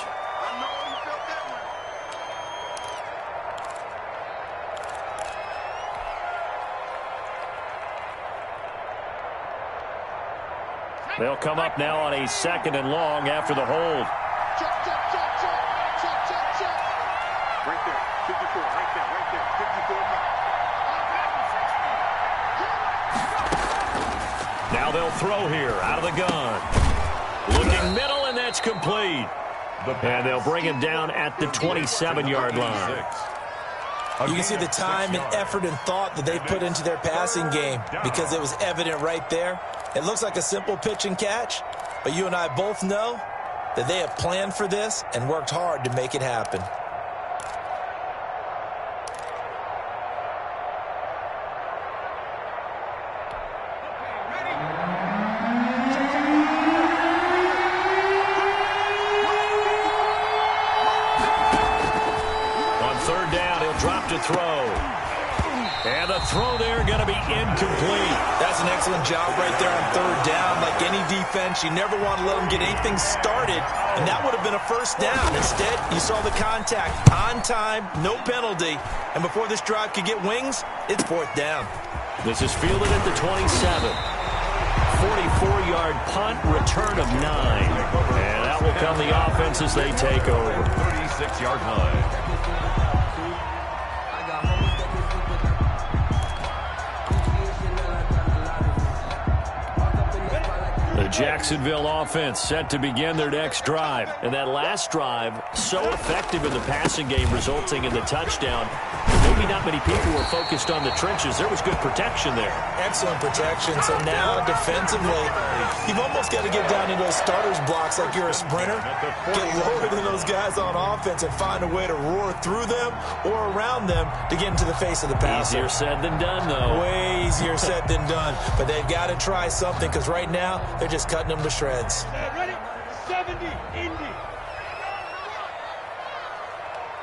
They'll come up now on a 2nd and long after the hold. Right there, 54, right there, 54. Now they'll throw here out of the gun. Looking middle, and that's complete. And they'll bring him down at the 27-yard line. You can see the time and effort and thought that they put into their passing game because it was evident right there. It looks like a simple pitch and catch, but you and I both know that they have planned for this and worked hard to make it happen. Throw. And the throw there going to be incomplete. That's an excellent job right there on 3rd down. Like any defense, you never want to let them get anything started, and that would have been a first down. Instead, you saw the contact on time, no penalty, and before this drive could get wings, it's 4th down. This is fielded at the 27. 44-yard punt, return of 9. And out will come the offense as they take over. 36-yard line. The Jacksonville offense set to begin their next drive. And that last drive, so effective in the passing game, resulting in the touchdown. Maybe not many people were focused on the trenches. There was good protection there. Excellent protection. So now, defensively, you've almost got to get down into those starters blocks like you're a sprinter. Get lower than those guys on offense and find a way to roar through them or around them to get into the face of the passer. Easier said than done, though. Way easier said than done. But they've got to try something because right now, they're just cutting them to shreds. Ready? 70, Indy.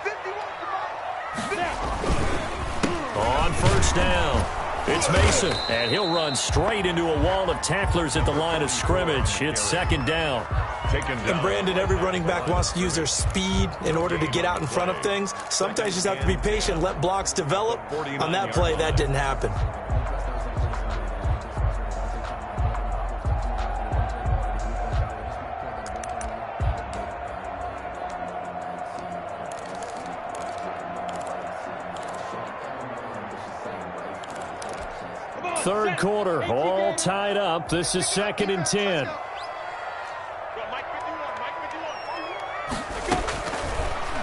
51, on 1st down, it's Mason, and he'll run straight into a wall of tacklers at the line of scrimmage. It's 2nd down. And Brandon, every running back wants to use their speed in order to get out in front of things. Sometimes you just have to be patient, let blocks develop. On that play, that didn't happen. third quarter, all tied up. This is 2nd and 10.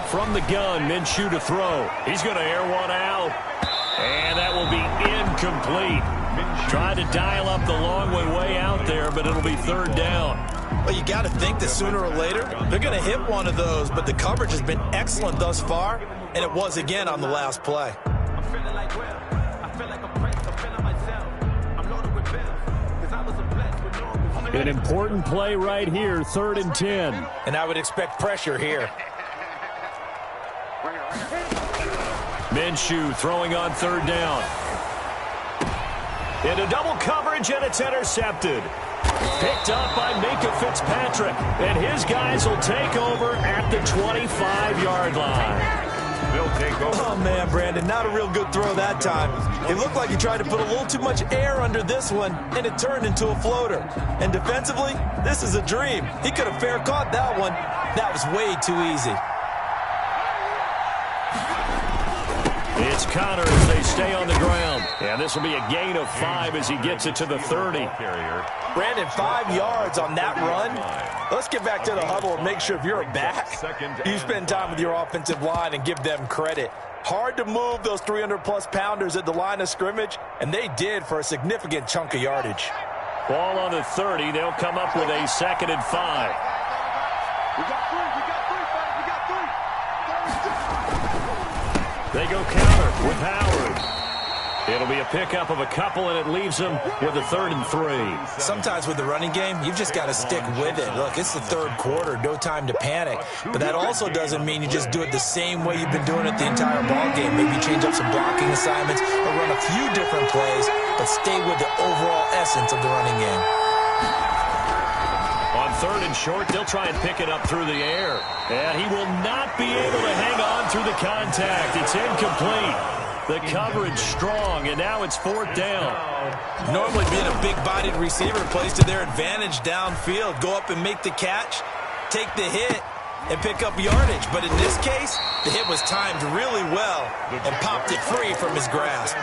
From the gun, Minshew to throw. He's going to air one out. And that will be incomplete. Trying to dial up the long way out there, but it'll be 3rd down. Well, you got to think that sooner or later they're going to hit one of those, but the coverage has been excellent thus far, and it was again on the last play. An important play right here, 3rd and 10. And I would expect pressure here. Minshew throwing on 3rd down. Into double coverage, and it's intercepted. Picked up by Minka Fitzpatrick, and his guys will take over at the 25-yard line. They'll take over. Oh, man, Brandon, not a real good throw that time. It looked like he tried to put a little too much air under this one, and it turned into a floater. And defensively, this is a dream. He could have fair caught that one. That was way too easy. It's Connor as they stay on the ground. And this will be a gain of 5 as he gets it to the 30. Brandon, 5 yards on that run. Let's get back to the huddle and make sure if you're a back, you spend time with your offensive line and give them credit. Hard to move those 300-plus pounders at the line of scrimmage, and they did for a significant chunk of yardage. Ball on the 30. They'll come up with a 2nd and 5. We got 3. They go counter with Howard. It'll be a pickup of a couple, and it leaves them with a 3rd and 3. Sometimes with the running game, you've just got to stick with it. Look, it's the 3rd quarter, no time to panic. But that also doesn't mean you just do it the same way you've been doing it the entire ball game. Maybe change up some blocking assignments or run a few different plays, but stay with the overall essence of the running game. On 3rd and short, they'll try and pick it up through the air. And he will not be able to hang on through the contact. It's incomplete. The coverage strong, and now it's 4th down. Normally being a big-bodied receiver plays to their advantage downfield. Go up and make the catch, take the hit, and pick up yardage. But in this case, the hit was timed really well and popped it free from his grasp.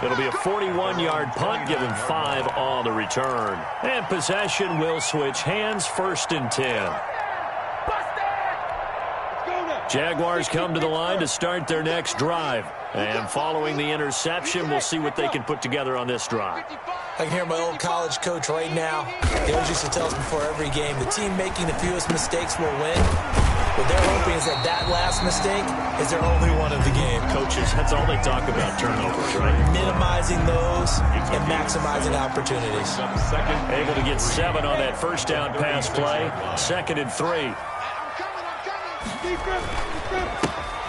It'll be a 41-yard punt, give him 5 on the return. And possession will switch hands, 1st and 10. Jaguars come to the line to start their next drive. And following the interception, we'll see what they can put together on this drive. I can hear my old college coach right now. He always used to tell us before every game, the team making the fewest mistakes will win. What they're hoping is that that last mistake is their only one of the game. Coaches, that's all they talk about, turnovers, right? Minimizing those and maximizing opportunities. Able to get 7 on that 1st down pass play. 2nd and 3.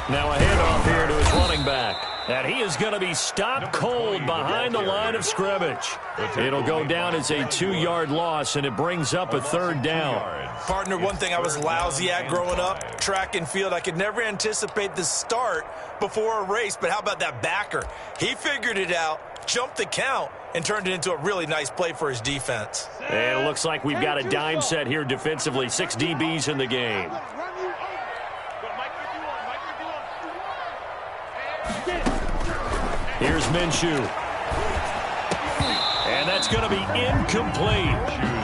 Now a handoff here to his running back. And he is going to be stopped cold behind the line of scrimmage. It'll go down as a 2-yard loss, and it brings up a 3rd down. Partner, one thing I was lousy at growing up, track and field, I could never anticipate the start before a race. But how about that backer? He figured it out, jumped the count, and turned it into a really nice play for his defense. And it looks like we've got a dime set here defensively. 6 DBs in the game. Here's Minshew. And that's going to be incomplete.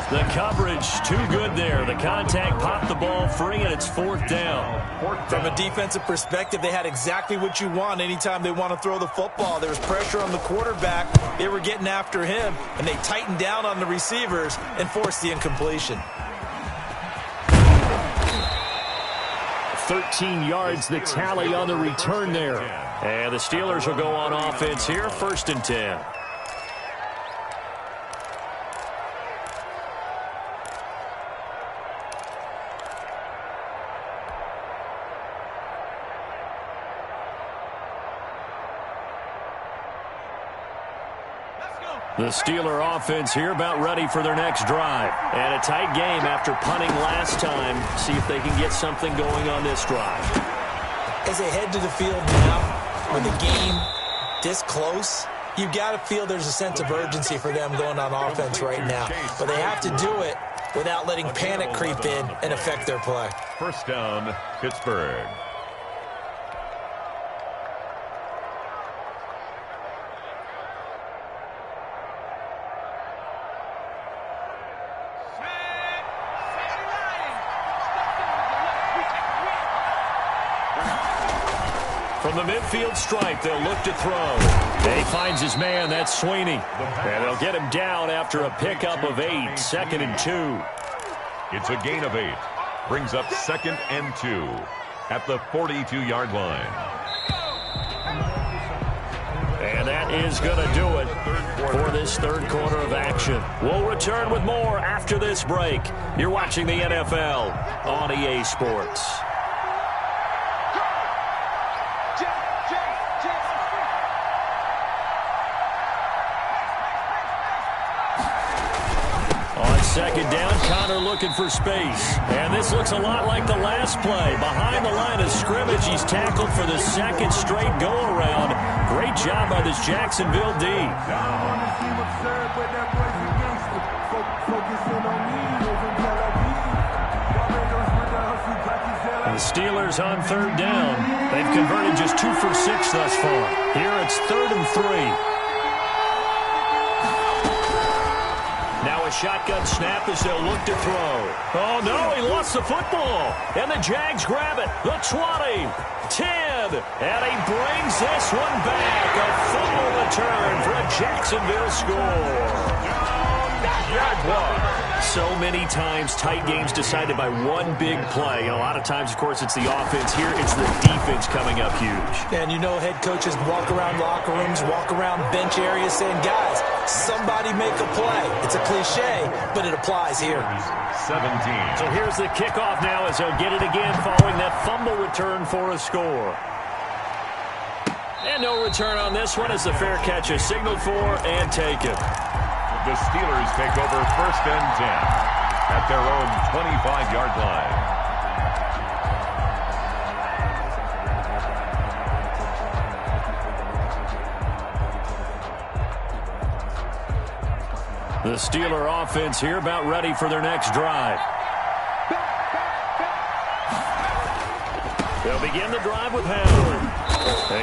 The coverage too good there. The contact popped the ball free, and it's 4th down. From a defensive perspective, they had exactly what you want anytime they want to throw the football. There was pressure on the quarterback. They were getting after him, and they tightened down on the receivers and forced the incompletion. 13 yards the tally on the return there. And the Steelers will go on offense here, 1st and 10. The Steeler offense here about ready for their next drive. And a tight game after punting last time. See if they can get something going on this drive. As they head to the field now, with the game this close, you've got to feel there's a sense of urgency for them going on offense right now. But they have to do it without letting panic creep in and affect their play. 1st down, Pittsburgh. From the midfield stripe, they'll look to throw. He finds his man. That's Sweeney. And they'll get him down after a pickup of 8. 2nd and 2. It's a gain of 8. Brings up 2nd and 2 at the 42-yard line. And that is going to do it for this third quarter of action. We'll return with more after this break. You're watching the NFL on EA Sports. Second down, Connor looking for space. And this looks a lot like the last play. Behind the line of scrimmage, he's tackled for the second straight go-around. Great job by this Jacksonville D. The Steelers on third down. They've converted just 2 for 6 thus far. Here it's 3rd and 3. Now a shotgun snap as they'll look to throw. Oh, no, he lost the football. And the Jags grab it. The 20, 10, and he brings this one back. A fumble return for a Jacksonville score. Jaguars. So many times tight games decided by one big play. A lot of times, of course, it's the offense. Here, it's the defense coming up huge. And you know head coaches walk around locker rooms, walk around bench areas saying, guys, somebody make a play. It's a cliche, but it applies here. 17. So here's the kickoff now as they'll get it again following that fumble return for a score. And no return on this one as the fair catch is signaled for and taken. The Steelers take over 1st and 10 at their own 25-yard line. The Steeler offense here about ready for their next drive. They'll begin the drive with Howard.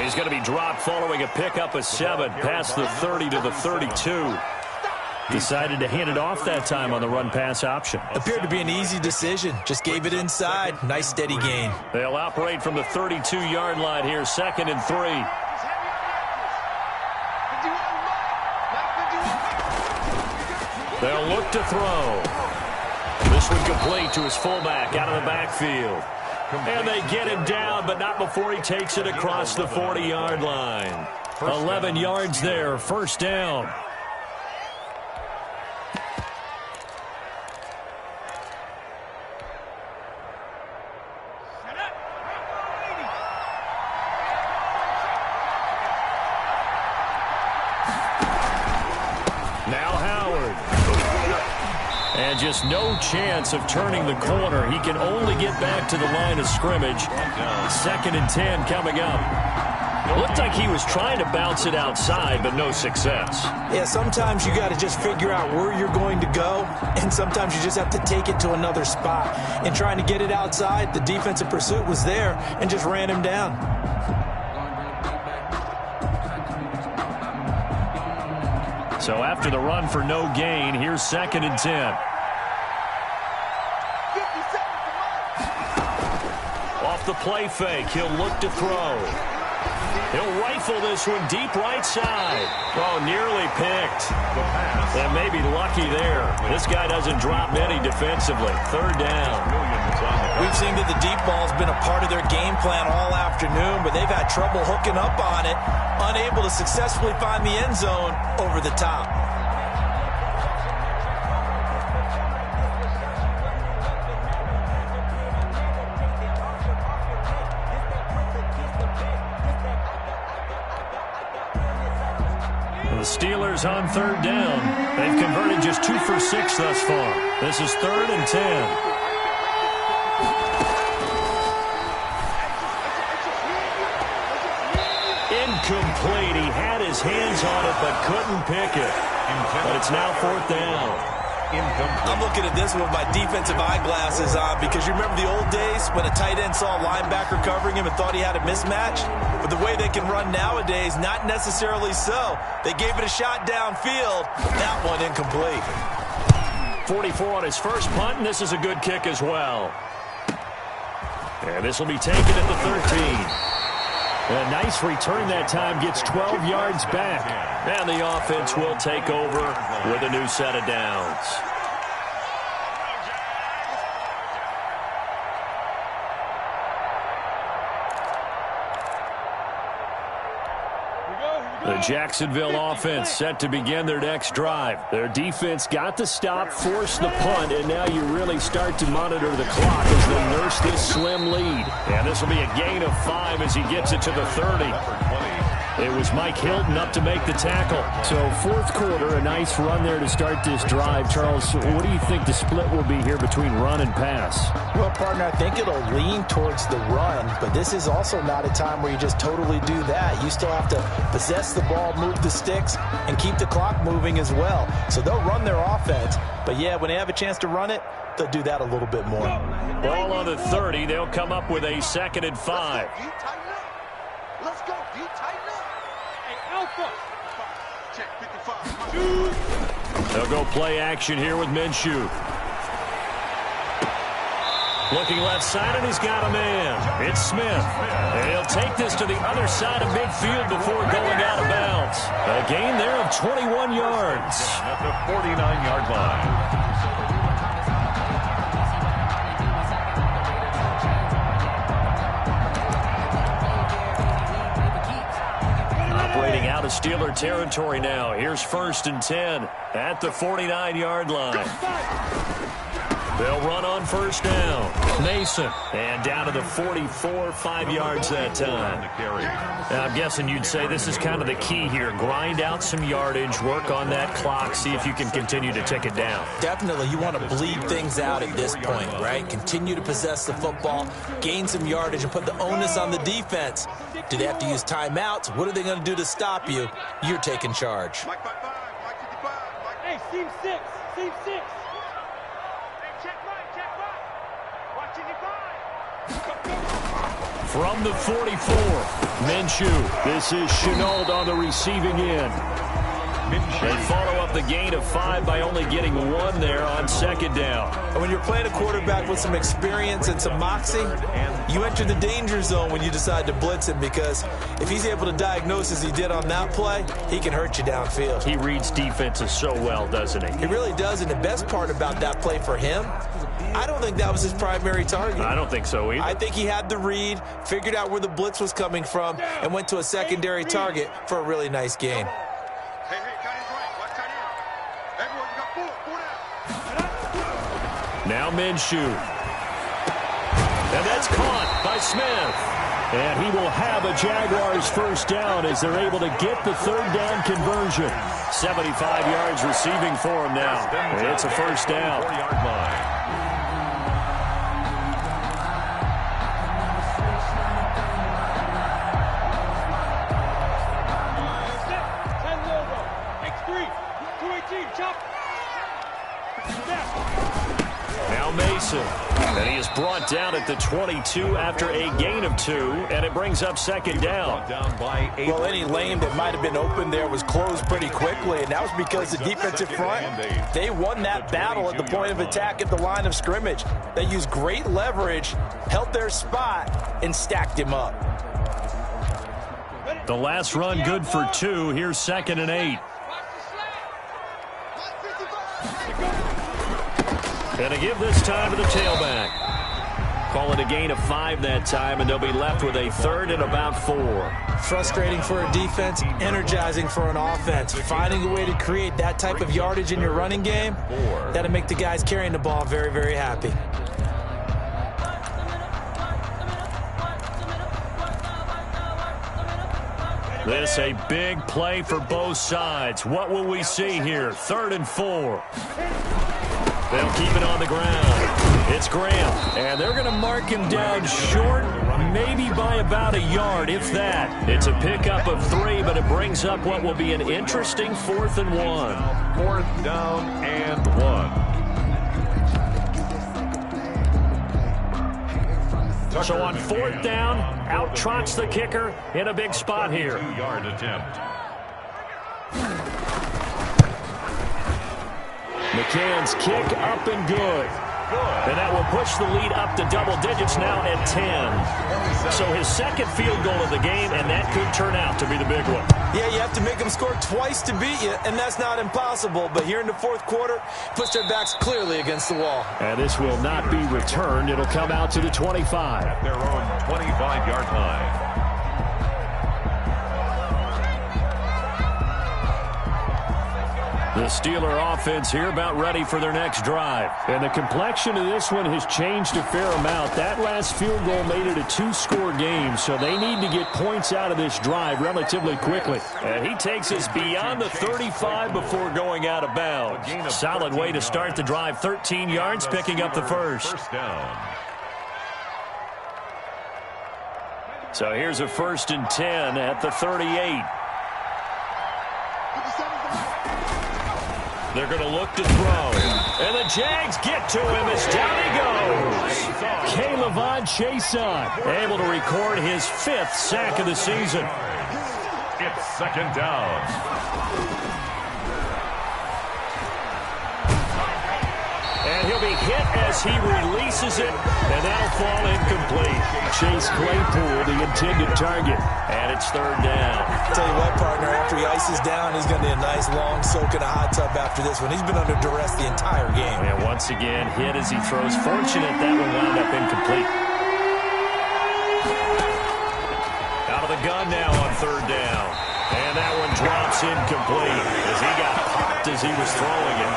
He's going to be dropped following a pickup of 7 past the 30 to the 32. Decided to hand it off that time on the run-pass option. Appeared to be an easy decision. Just gave it inside. Nice steady gain. They'll operate from the 32-yard line here, 2nd and 3. They'll look to throw. This one complete to his fullback out of the backfield. And they get him down, but not before he takes it across the 40-yard line. 11 yards there, 1st down. And just no chance of turning the corner. He can only get back to the line of scrimmage. 2nd and 10 coming up. Looked like he was trying to bounce it outside, but no success. Yeah, sometimes you got to just figure out where you're going to go, and sometimes you just have to take it to another spot. In trying to get it outside, the defensive pursuit was there and just ran him down. So after the run for no gain, here's 2nd and 10. Off the play fake, he'll look to throw. He'll rifle this one deep right side. Oh, nearly picked. And maybe lucky there. This guy doesn't drop many defensively. 3rd down. We've seen that the deep ball's been a part of their game plan all afternoon, but they've had trouble hooking up on it, unable to successfully find the end zone over the top. The Steelers on 3rd down. They've converted just 2 for 6 thus far. This is 3rd and 10. Incomplete. He had his hands on it but couldn't pick it. But it's now 4th down. I'm looking at this one with my defensive eyeglasses on because you remember the old days when a tight end saw a linebacker covering him and thought he had a mismatch? But the way they can run nowadays, not necessarily so. They gave it a shot downfield. That one incomplete. 44 on his first punt, and this is a good kick as well. And this will be taken at the 13. A nice return that time, gets 12 yards back. And the offense will take over with a new set of downs. The Jacksonville offense set to begin their next drive. Their defense got the stop, forced the punt, and now you really start to monitor the clock as they nurse this slim lead. And this will be a gain of 5 as he gets it to the 30. It was Mike Hilton up to make the tackle. So fourth quarter, a nice run there to start this drive. Charles, what do you think the split will be here between run and pass? Well, partner, I think it'll lean towards the run, but this is also not a time where you just totally do that. You still have to possess the ball, move the sticks, and keep the clock moving as well. So they'll run their offense, but yeah, when they have a chance to run it, they'll do that a little bit more. Ball on the 30. They'll come up with a 2nd and 5. Let's go. Do you tighten up? Hey, Alpha. Check 55. They'll go play action here with Minshew. Looking left side, and he's got a man. It's Smith. And he'll take this to the other side of midfield before going out of bounds. A gain there of 21 yards. At the 49-yard line. Operating out of Steeler territory now. Here's 1st and 10 at the 49-yard line. They'll run on 1st down. Mason. And down to the 44, 5 yards that time. Now, I'm guessing you'd say this is kind of the key here. Grind out some yardage, work on that clock, see if you can continue to tick it down. Definitely, you want to bleed things out at this point, right? Continue to possess the football, gain some yardage, and put the onus on the defense. Do they have to use timeouts? What are they going to do to stop you? You're taking charge. Hey, seam 6. Seam 6. From the 44, Minshew. This is Chenault on the receiving end. They follow up the gain of 5 by only getting 1 there on 2nd down. And when you're playing a quarterback with some experience and some moxie, you enter the danger zone when you decide to blitz him, because if he's able to diagnose as he did on that play, he can hurt you downfield. He reads defenses so well, doesn't he? He really does, and the best part about that play for him, I don't think that was his primary target. I don't think so either. I think he had the read, figured out where the blitz was coming from, and went to a secondary target for a really nice gain. Now Minshew. And that's caught by Smith. And he will have a Jaguars 1st down as they're able to get the 3rd down conversion. 75 yards receiving for him now. It's a 1st down. 4-yard line. Now Mason. And he is brought down at the 22 after a gain of 2, and it brings up 2nd down. Well, any lane that might have been open there was closed pretty quickly, and that was because the defensive front, they won that battle at the point of attack at the line of scrimmage. They used great leverage, held their spot, and stacked him up. The last run good for 2. Here's 2nd and 8. And a give this time to the tailback. Call it a gain of 5 that time, and they'll be left with a 3rd and about 4. Frustrating for a defense, energizing for an offense. Finding a way to create that type of yardage in your running game, that'll make the guys carrying the ball very, very happy. This a big play for both sides. What will we see here? 3rd and 4. They'll keep it on the ground. It's Graham, and they're going to mark him down short, maybe by about a yard, if that. It's a pickup of 3, but it brings up what will be an interesting 4th and 1. 4th down and 1. So on 4th down, out trots the kicker in a big spot here. 2-yard attempt. McCann's kick up and good. And that will push the lead up to double digits now at 10. So his second field goal of the game, and that could turn out to be the big one. Yeah, you have to make them score twice to beat you, and that's not impossible. But here in the fourth quarter, puts their backs clearly against the wall. And this will not be returned. It'll come out to the 25. At their own 25-yard line. The Steeler offense here about ready for their next drive. And the complexion of this one has changed a fair amount. That last field goal made it a two-score game, so they need to get points out of this drive relatively quickly. And he takes us beyond the 35 before going out of bounds. Solid way to start the drive. 13 yards, picking up the first. So here's a 1st and 10 at the 38. They're going to look to throw. And the Jags get to him as down he goes. K'Lavon Chaisson able to record his 5th sack of the season. It's 2nd down. And he'll be hit as he releases it, and that'll fall incomplete. Chase Claypool, the intended target, and it's 3rd down. Tell you what, partner, after he ices down, he's going to need a nice long soak in a hot tub after this one. He's been under duress the entire game. And once again, hit as he throws. Fortunate that one wound up incomplete. Out of the gun now on 3rd down. And that one drops incomplete as he got popped as he was throwing it.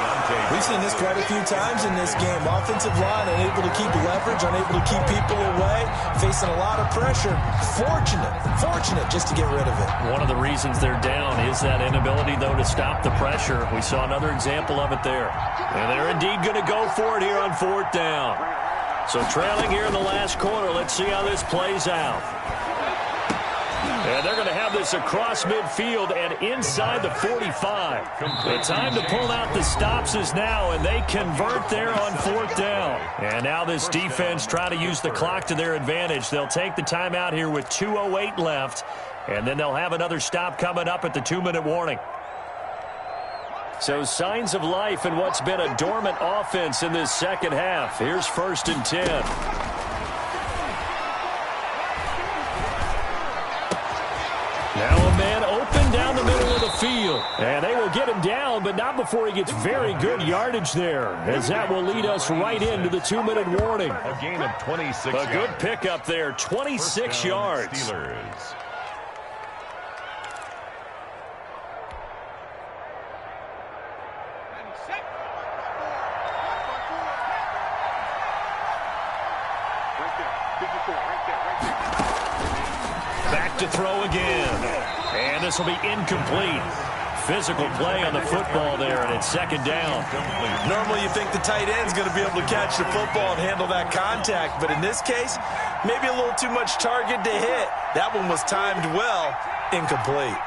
We've seen this quite a few times in this game. Offensive line unable to keep leverage, unable to keep people away, facing a lot of pressure. Fortunate just to get rid of it. One of the reasons they're down is that inability, though, to stop the pressure. We saw another example of it there. And they're indeed going to go for it here on 4th down. So trailing here in the last quarter, let's see how this plays out. And they're going to have this across midfield and inside the 45. The time to pull out the stops is now, and they convert there on 4th down. And now this defense try to use the clock to their advantage. They'll take the timeout here with 2:08 left, and then they'll have another stop coming up at the 2-minute warning. So signs of life in what's been a dormant offense in this second half. Here's 1st and 10. Now a man open down the middle of the field. And they will get him down, but not before he gets very good yardage there, as that will lead us right into the 2-minute warning. A gain of 26 yards. A good pickup there, 26 yards. Steelers. Back to throw again. And this will be incomplete. Physical play on the football there, and it's 2nd down. Normally you think the tight end's going to be able to catch the football and handle that contact, but in this case, maybe a little too much target to hit. That one was timed well, incomplete.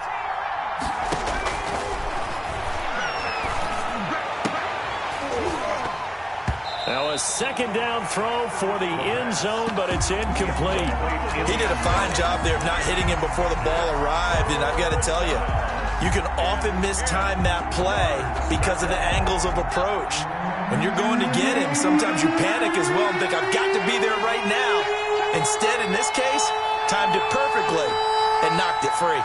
Now a 2nd down throw for the end zone, but it's incomplete. He did a fine job there of not hitting him before the ball arrived, and I've got to tell you, you can often mistime that play because of the angles of approach. When you're going to get him, sometimes you panic as well and think, I've got to be there right now. Instead, in this case, timed it perfectly and knocked it free.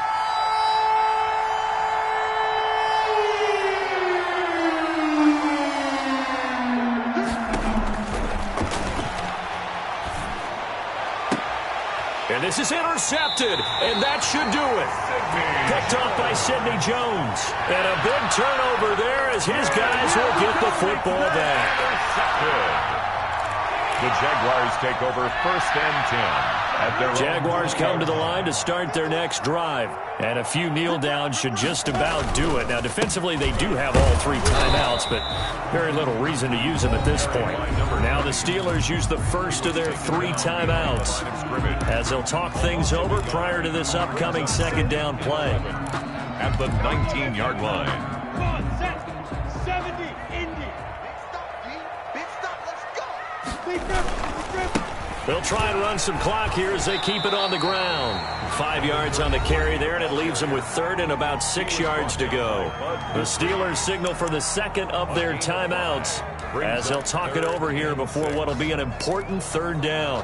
And this is intercepted, and that should do it. Picked off by Sidney Jones. And a big turnover there as his guys will get the football back. The Jaguars take over 1st and 10. Jaguars come to the line to start their next drive. And a few kneel downs should just about do it. Now, defensively, they do have all 3 timeouts, but very little reason to use them at this point. Now the Steelers use the first of their 3 timeouts as they'll talk things over prior to this upcoming 2nd down play. At the 19-yard line. 70, Indy. Big stop, let's go. Big grip. They'll try and run some clock here as they keep it on the ground. 5 yards on the carry there, and it leaves them with 3rd and about 6 yards to go. The Steelers signal for the 2nd of their timeouts. as he'll talk it over here before what will be an important third down.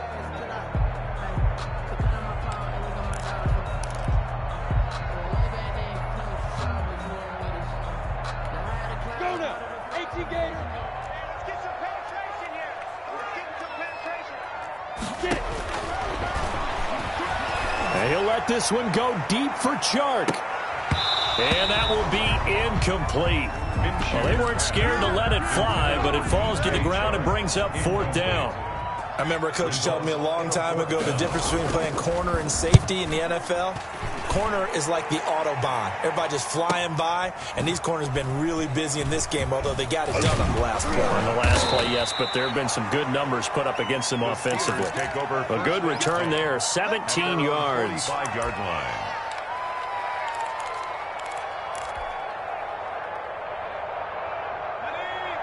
Go now, 18 Gator. Let's get some penetration here. Let's get some penetration. Get it. And he'll let this one go deep for Chark. And that will be incomplete. Well, they weren't scared to let it fly, but it falls to the ground and brings up fourth down. I remember a coach telling me a long time ago the difference between playing corner and safety in the NFL. Corner is like the Autobahn. Everybody just flying by, and these corners have been really busy in this game, although they got it done on the last play. On the last play, yes, but there have been some good numbers put up against them offensively. A good return there, 17 yards. 45-yard line.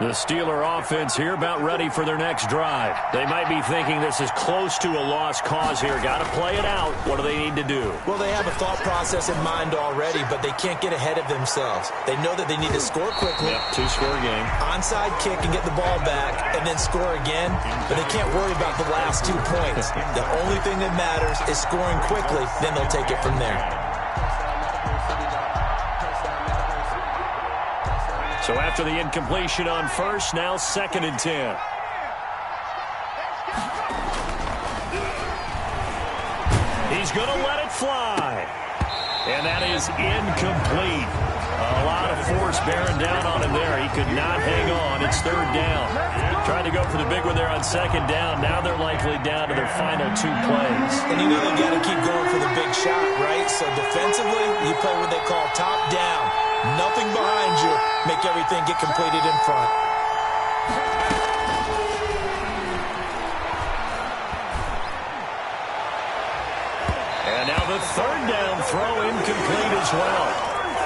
The Steeler offense here about ready for their next drive. They might be thinking this is close to a lost cause here. Got to play it out. What do they need to do? Well, they have a thought process in mind already, but they can't get ahead of themselves. They know that they need to score quickly. Yep, two-score game. Onside kick and get the ball back and then score again, but they can't worry about the last 2 points. The only thing that matters is scoring quickly, then they'll take it from there. So after the incompletion on first, now 2nd and 10. He's going to let it fly. And that is incomplete. A lot of force bearing down on him there. He could not hang on. It's 3rd down. Trying to go for the big one there on 2nd down. Now they're likely down to their final 2 plays. And you know they got to keep going for the big shot, right? So defensively, you play what they call top down. Nothing behind you. Make everything get completed in front. And now the 3rd down throw incomplete as well.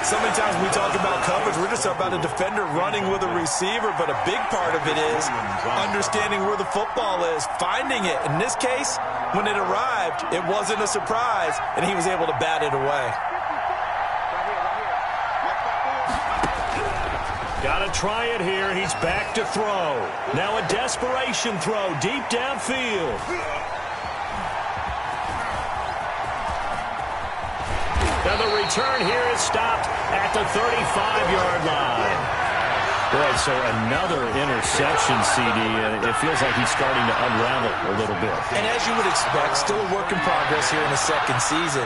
So many times when we talk about coverage, we're just about a defender running with a receiver, but a big part of it is understanding where the football is, finding it. In this case, when it arrived, it wasn't a surprise, and he was able to bat it away. Got to try it here. He's back to throw. Now a desperation throw deep downfield. Now the return here is stopped at the 35-yard line. Boy, so another interception, CD, and it feels like he's starting to unravel a little bit. And as you would expect, still a work in progress here in the 2nd season.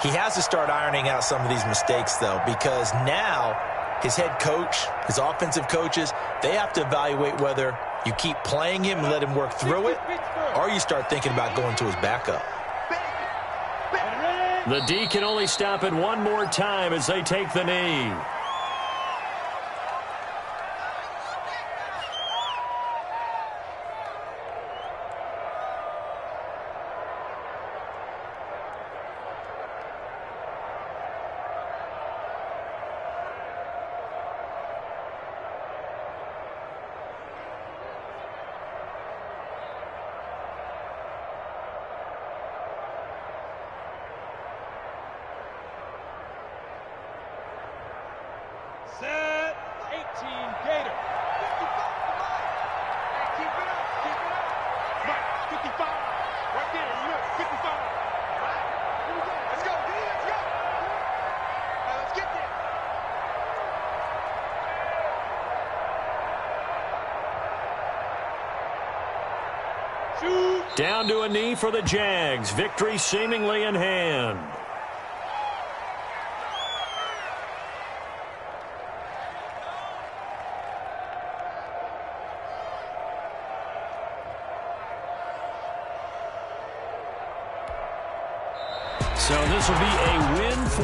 He has to start ironing out some of these mistakes, though, because now his head coach, his offensive coaches, they have to evaluate whether you keep playing him and let him work through it, or you start thinking about going to his backup. The D can only stop it one more time as they take the knee. Set. 18 Gator. 55. Hey, keep it up. Keep it up. Mike, 55. Right there. Look, 55. Right. Here we go. Let's go. Let's go. Now let's get there. Shoot. Down to a knee for the Jags. Victory seemingly in hand. So this will be a win for